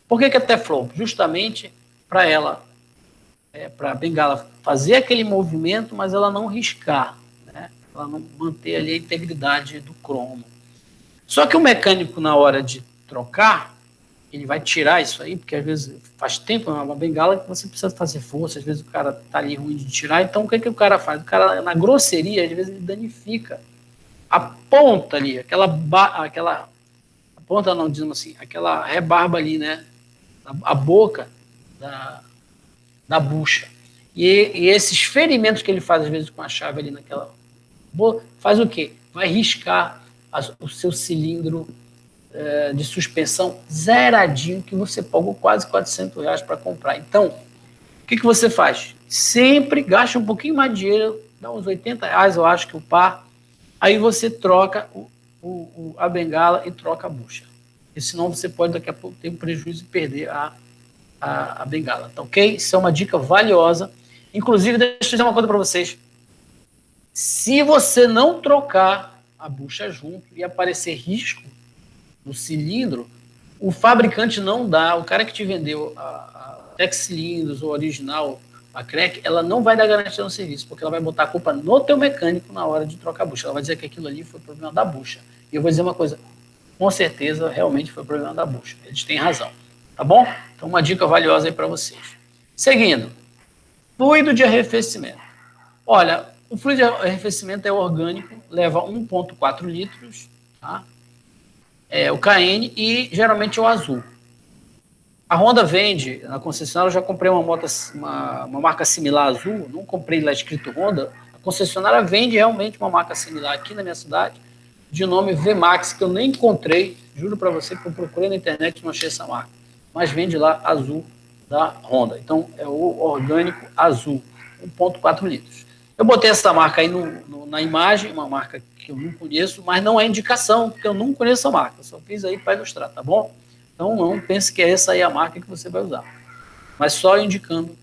Por que é teflon? Justamente para para a bengala fazer aquele movimento, mas ela não riscar, né? Ela não manter ali a integridade do cromo. Só que o mecânico, na hora de trocar, ele vai tirar isso aí, porque às vezes faz tempo, uma bengala que você precisa fazer força, às vezes o cara está ali ruim de tirar, então o que o cara faz? O cara, na grosseria, às vezes ele danifica a ponta ali, aquela ponta não, dizendo assim, aquela rebarba ali, né? A boca da bucha. E esses ferimentos que ele faz, às vezes, com a chave ali naquela... Faz o quê? Vai riscar o seu cilindro de suspensão zeradinho, que você pagou quase R$400 para comprar. Então, o que você faz? Sempre gasta um pouquinho mais de dinheiro, dá uns R$80, eu acho que o par, aí você troca a bengala e troca a bucha. Porque senão você pode daqui a pouco ter um prejuízo e perder a bengala, tá ok? Isso é uma dica valiosa. Inclusive, deixa eu dizer uma coisa para vocês. Se você não trocar a bucha junto e aparecer risco no cilindro, o fabricante não dá, o cara que te vendeu a Tex Cilindros, o original, a Crack, ela não vai dar garantia no serviço, porque ela vai botar a culpa no teu mecânico na hora de trocar a bucha. Ela vai dizer que aquilo ali foi problema da bucha. E eu vou dizer uma coisa, com certeza, realmente foi problema da bucha. Eles têm razão, tá bom? Então, uma dica valiosa aí para vocês. Seguindo, fluido de arrefecimento. Olha, o fluido de arrefecimento é orgânico, leva 1,4 litros, tá? O KN e geralmente é o azul. A Honda vende, na concessionária eu já comprei uma marca similar azul, não comprei lá escrito Honda, a concessionária vende realmente uma marca similar aqui na minha cidade, de nome VMAX, que eu nem encontrei, juro para você que eu procurei na internet e não achei essa marca, mas vende lá azul da Honda. Então é o orgânico azul, 1,4 litros. Eu botei essa marca aí na imagem, uma marca que eu não conheço, mas não é indicação, porque eu não conheço a marca, só fiz aí para ilustrar, tá bom? Então não pense que é essa aí a marca que você vai usar, mas só indicando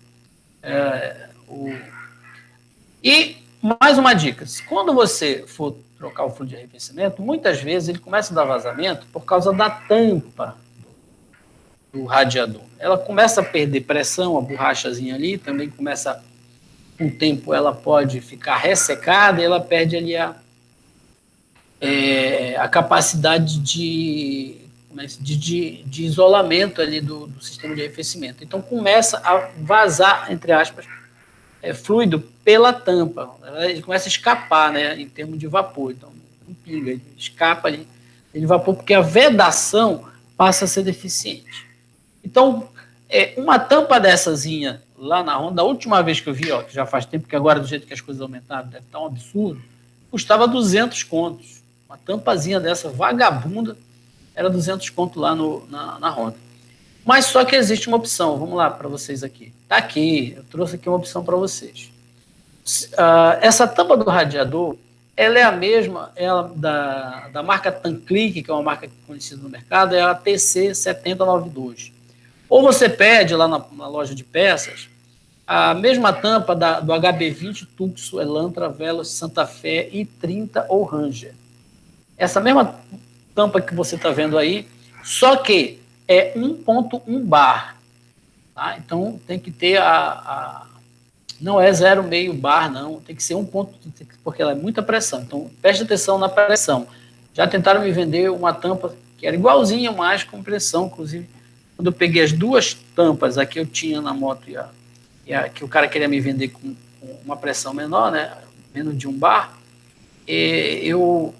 E mais uma dica, quando você for trocar o fluido de arrefecimento, muitas vezes ele começa a dar vazamento por causa da tampa do radiador. Ela começa a perder pressão, a borrachazinha ali, também começa, com o tempo ela pode ficar ressecada e ela perde ali a capacidade de isolamento ali do sistema de arrefecimento. Então começa a vazar, entre aspas, fluido pela tampa. Ele começa a escapar, né, em termos de vapor. Então não pinga, ele escapa ali de vapor, porque a vedação passa a ser deficiente. Então, uma tampa dessazinha lá na Honda, a última vez que eu vi, que já faz tempo, que agora do jeito que as coisas aumentaram, deve estar um absurdo, custava 200 contos. Uma tampazinha dessa vagabunda era 200 conto lá na Honda. Mas só que existe uma opção, vamos lá para vocês aqui. Está aqui, eu trouxe aqui uma opção para vocês. Essa tampa do radiador, ela é a mesma da marca Tanclic, que é uma marca conhecida no mercado, é a TC7092. Ou você pede lá na loja de peças a mesma tampa do HB20 Tucson, Elantra, Veloz, Santa Fé, i30 ou Ranger. Essa mesma tampa que você está vendo aí, só que é 1,1 bar. Tá? Então tem que ter não é 0,5 bar, não. Tem que ser 1 ponto, porque ela é muita pressão. Então preste atenção na pressão. Já tentaram me vender uma tampa que era igualzinha, mas com pressão. Inclusive, quando eu peguei as duas tampas, a que eu tinha na moto e a que o cara queria me vender com uma pressão menor, né, menos de 1 bar, eu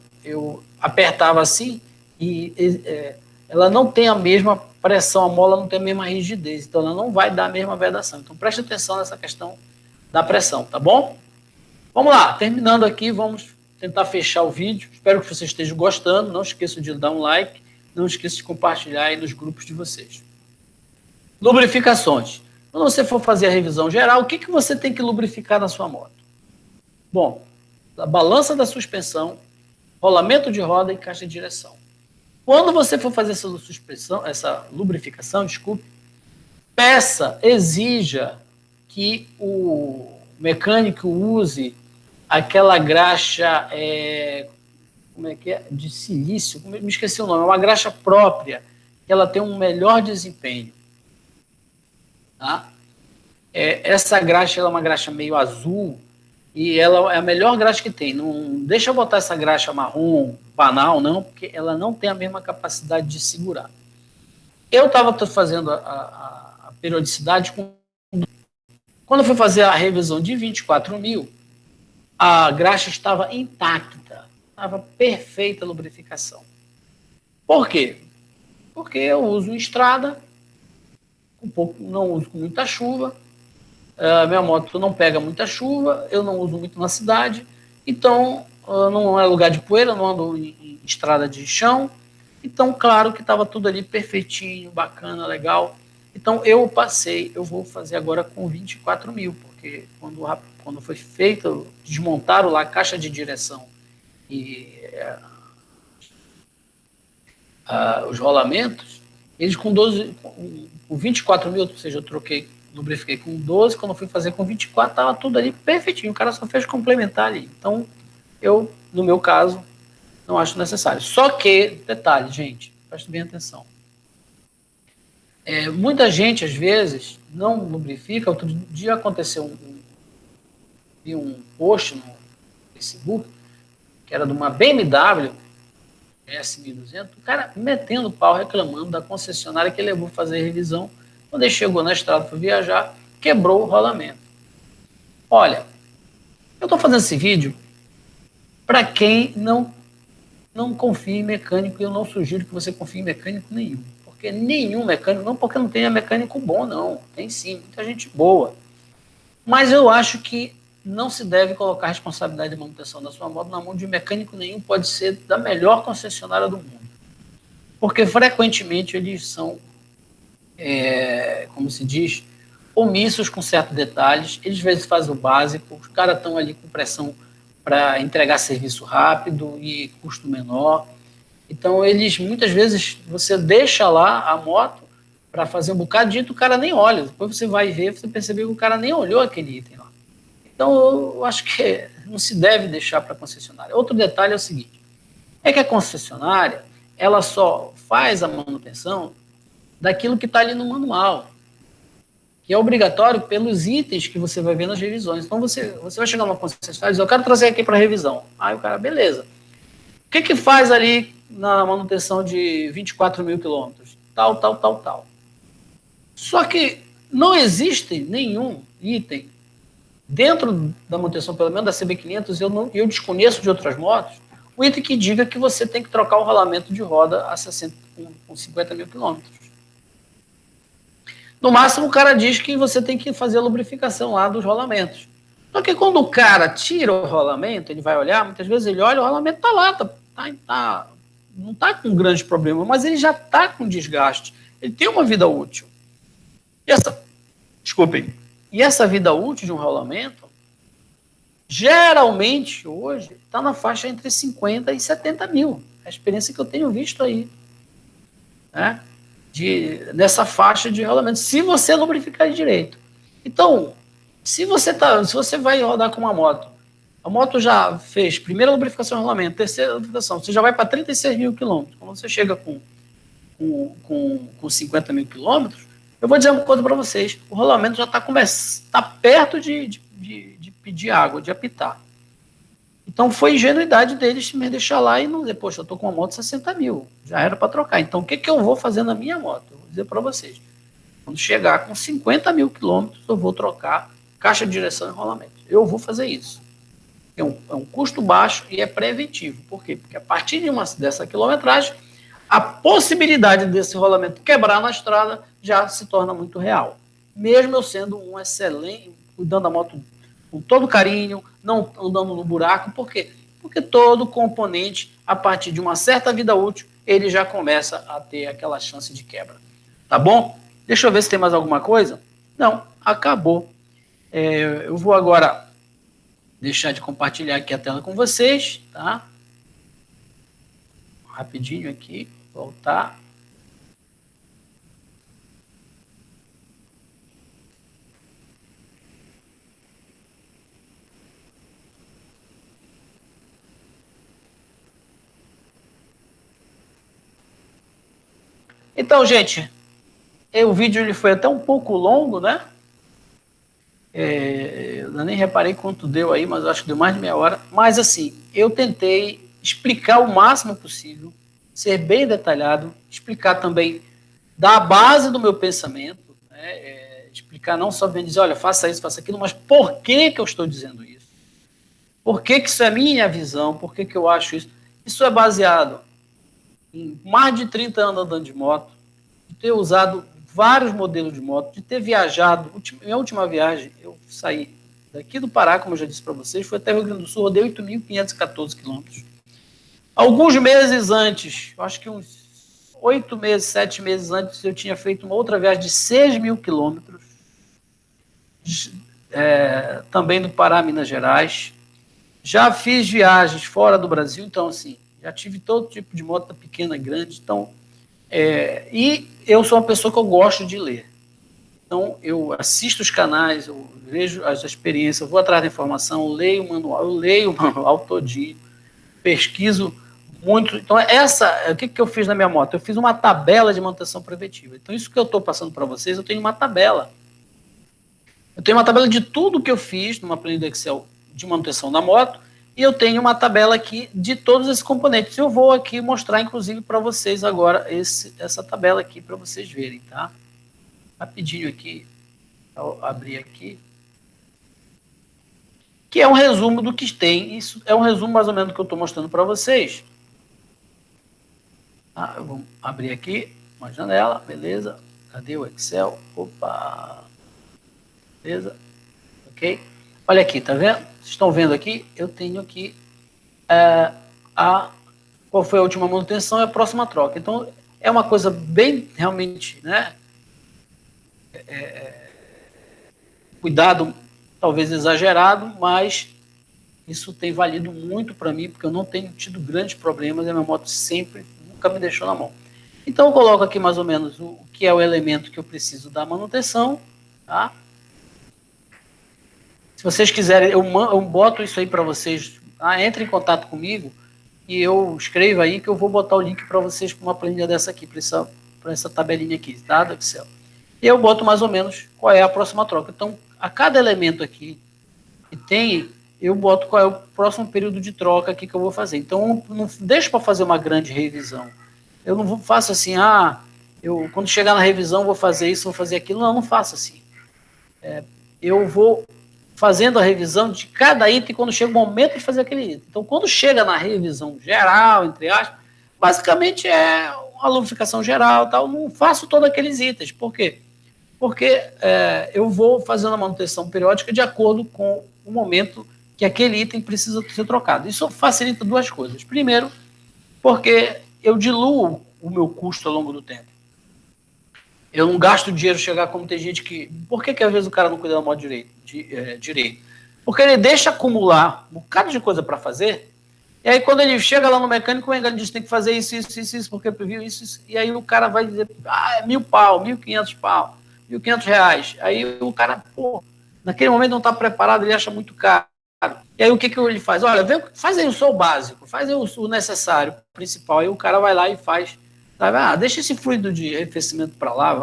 apertava assim e ela não tem a mesma pressão, a mola não tem a mesma rigidez, então ela não vai dar a mesma vedação. Então preste atenção nessa questão da pressão, tá bom? Vamos lá, terminando aqui, vamos tentar fechar o vídeo. Espero que vocês estejam gostando. Não esqueçam de dar um like, não esqueçam de compartilhar aí nos grupos de vocês. Lubrificações. Quando você for fazer a revisão geral, o que você tem que lubrificar na sua moto? Bom, a balança da suspensão, rolamento de roda e caixa de direção. Quando você for fazer essa lubrificação, exija que o mecânico use aquela graxa, de silício, me esqueci o nome, é uma graxa própria, que ela tem um melhor desempenho. Tá? Essa graxa ela é uma graxa meio azul, e ela é a melhor graxa que tem. Não deixa eu botar essa graxa marrom, banal, não, porque ela não tem a mesma capacidade de segurar. Eu estava fazendo a periodicidade quando eu fui fazer a revisão de 24.000, a graxa estava intacta, estava perfeita a lubrificação. Por quê? Porque eu uso em estrada, não uso com muita chuva, minha moto não pega muita chuva, eu não uso muito na cidade, então não é lugar de poeira, não ando em estrada de chão, então claro que estava tudo ali perfeitinho, bacana, legal. Então eu vou fazer agora com 24 mil, porque quando foi feito, desmontaram lá a caixa de direção e os rolamentos, eles com 12, com 24 mil, ou seja, eu lubrifiquei com 12, quando eu fui fazer com 24, estava tudo ali perfeitinho, o cara só fez complementar ali. Então, eu, no meu caso, não acho necessário. Só que, detalhe, gente, preste bem atenção. Muita gente, às vezes, não lubrifica. Outro dia aconteceu um post no Facebook, que era de uma BMW S1200, o cara metendo pau, reclamando da concessionária que levou fazer revisão. Quando ele chegou na estrada para viajar, quebrou o rolamento. Olha, eu estou fazendo esse vídeo para quem não confia em mecânico, e eu não sugiro que você confie em mecânico nenhum. Porque nenhum mecânico, não porque não tenha mecânico bom, não. Tem sim, muita gente boa. Mas eu acho que não se deve colocar a responsabilidade de manutenção da sua moto na mão de mecânico nenhum, pode ser da melhor concessionária do mundo. Porque frequentemente eles são, como se diz, omissos com certos detalhes, eles às vezes fazem o básico, os caras estão ali com pressão para entregar serviço rápido e custo menor. Então, eles, muitas vezes, você deixa lá a moto para fazer um bocado de item, o cara nem olha. Depois você vai ver, você percebeu que o cara nem olhou aquele item lá. Então, eu acho que não se deve deixar para a concessionária. Outro detalhe é o seguinte, é que a concessionária, ela só faz a manutenção daquilo que está ali no manual, que é obrigatório pelos itens que você vai ver nas revisões. Então, você vai chegar numa concessionária e dizer, eu quero trazer aqui para revisão. Aí o cara, beleza. O que faz ali na manutenção de 24 mil quilômetros? Tal, tal, tal, tal. Só que não existe nenhum item dentro da manutenção, pelo menos da CB500, eu desconheço de outras motos, o item que diga que você tem que trocar o rolamento de roda a 50 mil quilômetros. No máximo, o cara diz que você tem que fazer a lubrificação lá dos rolamentos. Só que quando o cara tira o rolamento, ele vai olhar, muitas vezes ele olha, o rolamento está lá, não está com grande problema, mas ele já está com desgaste. Ele tem uma vida útil. E essa vida útil de um rolamento, geralmente, hoje, está na faixa entre 50 e 70 mil. É a experiência que eu tenho visto aí. Né? Nessa faixa de rolamento, se você lubrificar direito. Então, se você vai rodar com uma moto, a moto já fez primeira lubrificação de rolamento, terceira lubrificação, você já vai para 36 mil quilômetros. Quando você chega com 50 mil quilômetros, eu vou dizer uma coisa para vocês, o rolamento já está perto de pedir água, de apitar. Então foi ingenuidade deles me deixar lá e não dizer, poxa, eu estou com uma moto de 60 mil, já era para trocar. Então o que eu vou fazer na minha moto? Eu vou dizer para vocês, quando chegar com 50 mil quilômetros, eu vou trocar caixa de direção e rolamento. Eu vou fazer isso. É um custo baixo e é preventivo. Por quê? Porque a partir dessa quilometragem, a possibilidade desse rolamento quebrar na estrada já se torna muito real. Mesmo eu sendo um excelente, cuidando da moto com todo carinho, não andando no buraco. Por quê? Porque todo componente, a partir de uma certa vida útil, ele já começa a ter aquela chance de quebra. Tá bom? Deixa eu ver se tem mais alguma coisa. Não, acabou. Eu vou agora deixar de compartilhar aqui a tela com vocês, tá? Rapidinho aqui, voltar. Então, gente, o vídeo ele foi até um pouco longo, né? Eu nem reparei quanto deu aí, mas acho que deu mais de meia hora. Mas, assim, eu tentei explicar o máximo possível, ser bem detalhado, explicar também da base do meu pensamento, né? Explicar não só bem dizer, olha, faça isso, faça aquilo, mas por que eu estou dizendo isso? Por que isso é minha visão? Por que eu acho isso? Isso é baseado em mais de 30 anos andando de moto, de ter usado vários modelos de moto, de ter viajado. Minha última viagem, eu saí daqui do Pará, como eu já disse para vocês, foi até o Rio Grande do Sul, rodei 8.514 quilômetros. Alguns meses antes, acho que uns 8 meses, 7 meses antes, eu tinha feito uma outra viagem de 6.000 quilômetros, também do Pará, Minas Gerais. Já fiz viagens fora do Brasil, então, assim, já tive todo tipo de moto, pequena, grande, então... e eu sou uma pessoa que eu gosto de ler. Então, eu assisto os canais, eu vejo as experiências, eu vou atrás da informação, eu leio o manual todinho, pesquiso muito. Então, o que eu fiz na minha moto? Eu fiz uma tabela de manutenção preventiva. Então, isso que eu estou passando para vocês, eu tenho uma tabela. Eu tenho uma tabela de tudo que eu fiz numa planilha do Excel de manutenção da moto, e eu tenho uma tabela aqui de todos esses componentes. Eu vou aqui mostrar, inclusive, para vocês agora essa tabela aqui, para vocês verem, tá? Rapidinho aqui, vou abrir aqui, que é um resumo do que tem. Isso é um resumo mais ou menos do que eu estou mostrando para vocês. Vamos abrir aqui uma janela, beleza? Cadê o Excel? Opa! Beleza? Ok? Olha aqui, tá vendo? Vocês estão vendo aqui? Eu tenho aqui qual foi a última manutenção e a próxima troca. Então, é uma coisa bem, realmente, né? Cuidado, talvez exagerado, mas isso tem valido muito para mim, porque eu não tenho tido grandes problemas e a minha moto sempre, nunca me deixou na mão. Então, eu coloco aqui mais ou menos o que é o elemento que eu preciso da manutenção, tá? Se vocês quiserem, eu boto isso aí para vocês, entre em contato comigo e eu escrevo aí que eu vou botar o link para vocês para uma planilha dessa aqui, para essa tabelinha aqui, tá, do Excel. E eu boto mais ou menos qual é a próxima troca. Então, a cada elemento aqui que tem, eu boto qual é o próximo período de troca aqui que eu vou fazer. Então, não deixo para fazer uma grande revisão. Eu não faço assim, quando chegar na revisão vou fazer isso, vou fazer aquilo. Não faço assim. Eu vou fazendo a revisão de cada item quando chega o momento de fazer aquele item. Então, quando chega na revisão geral, entre aspas, basicamente é uma lubrificação geral, tal. Não faço todos aqueles itens. Por quê? Porque eu vou fazendo a manutenção periódica de acordo com o momento que aquele item precisa ser trocado. Isso facilita duas coisas. Primeiro, porque eu diluo o meu custo ao longo do tempo. Eu não gasto dinheiro chegar como tem gente que... Por que às vezes o cara não cuida da moto direito? Porque ele deixa acumular um bocado de coisa para fazer, e aí quando ele chega lá no mecânico, o mecânico diz que tem que fazer isso, porque previu isso, e aí o cara vai dizer, é 1.000 pau, 1.500 pau, R$1.500. Aí o cara, naquele momento não está preparado, ele acha muito caro. E aí o que ele faz? Olha, faz aí só o básico, faz aí o necessário, o principal. Aí o cara vai lá e faz. Deixa esse fluido de arrefecimento para lá,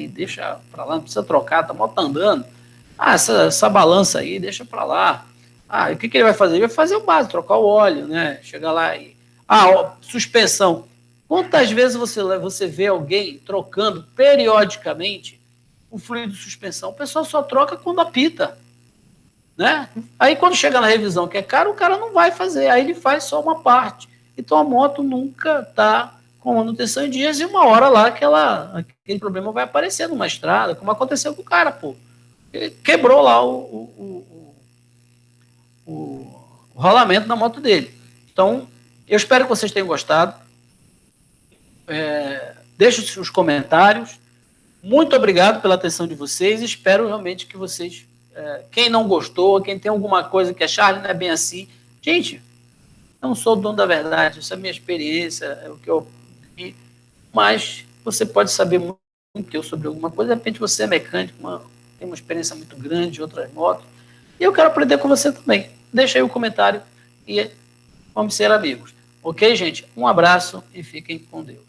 deixa para lá, não precisa trocar, a moto tá andando. Essa balança aí, deixa para lá. O que ele vai fazer? Ele vai fazer o básico, trocar o óleo, né? Chegar lá e... suspensão. Quantas vezes você vê alguém trocando periodicamente o fluido de suspensão? O pessoal só troca quando apita, né? Aí quando chega na revisão, que é caro, o cara não vai fazer, aí ele faz só uma parte. Então a moto nunca está com manutenção em dias, e uma hora lá aquele problema vai aparecer numa estrada, como aconteceu com o cara, ele quebrou lá o rolamento da moto dele. Então, eu espero que vocês tenham gostado. Deixe os comentários. Muito obrigado pela atenção de vocês. Espero realmente que vocês... quem não gostou, quem tem alguma coisa que achar não é bem assim... Gente, eu não sou o dono da verdade. Isso é a minha experiência, é o que eu vi. Mas você pode saber muito que eu sobre alguma coisa. De repente você é mecânico, tem uma experiência muito grande de outras motos. E eu quero aprender com você também. Deixa aí o comentário e vamos ser amigos. Ok, gente? Um abraço e fiquem com Deus.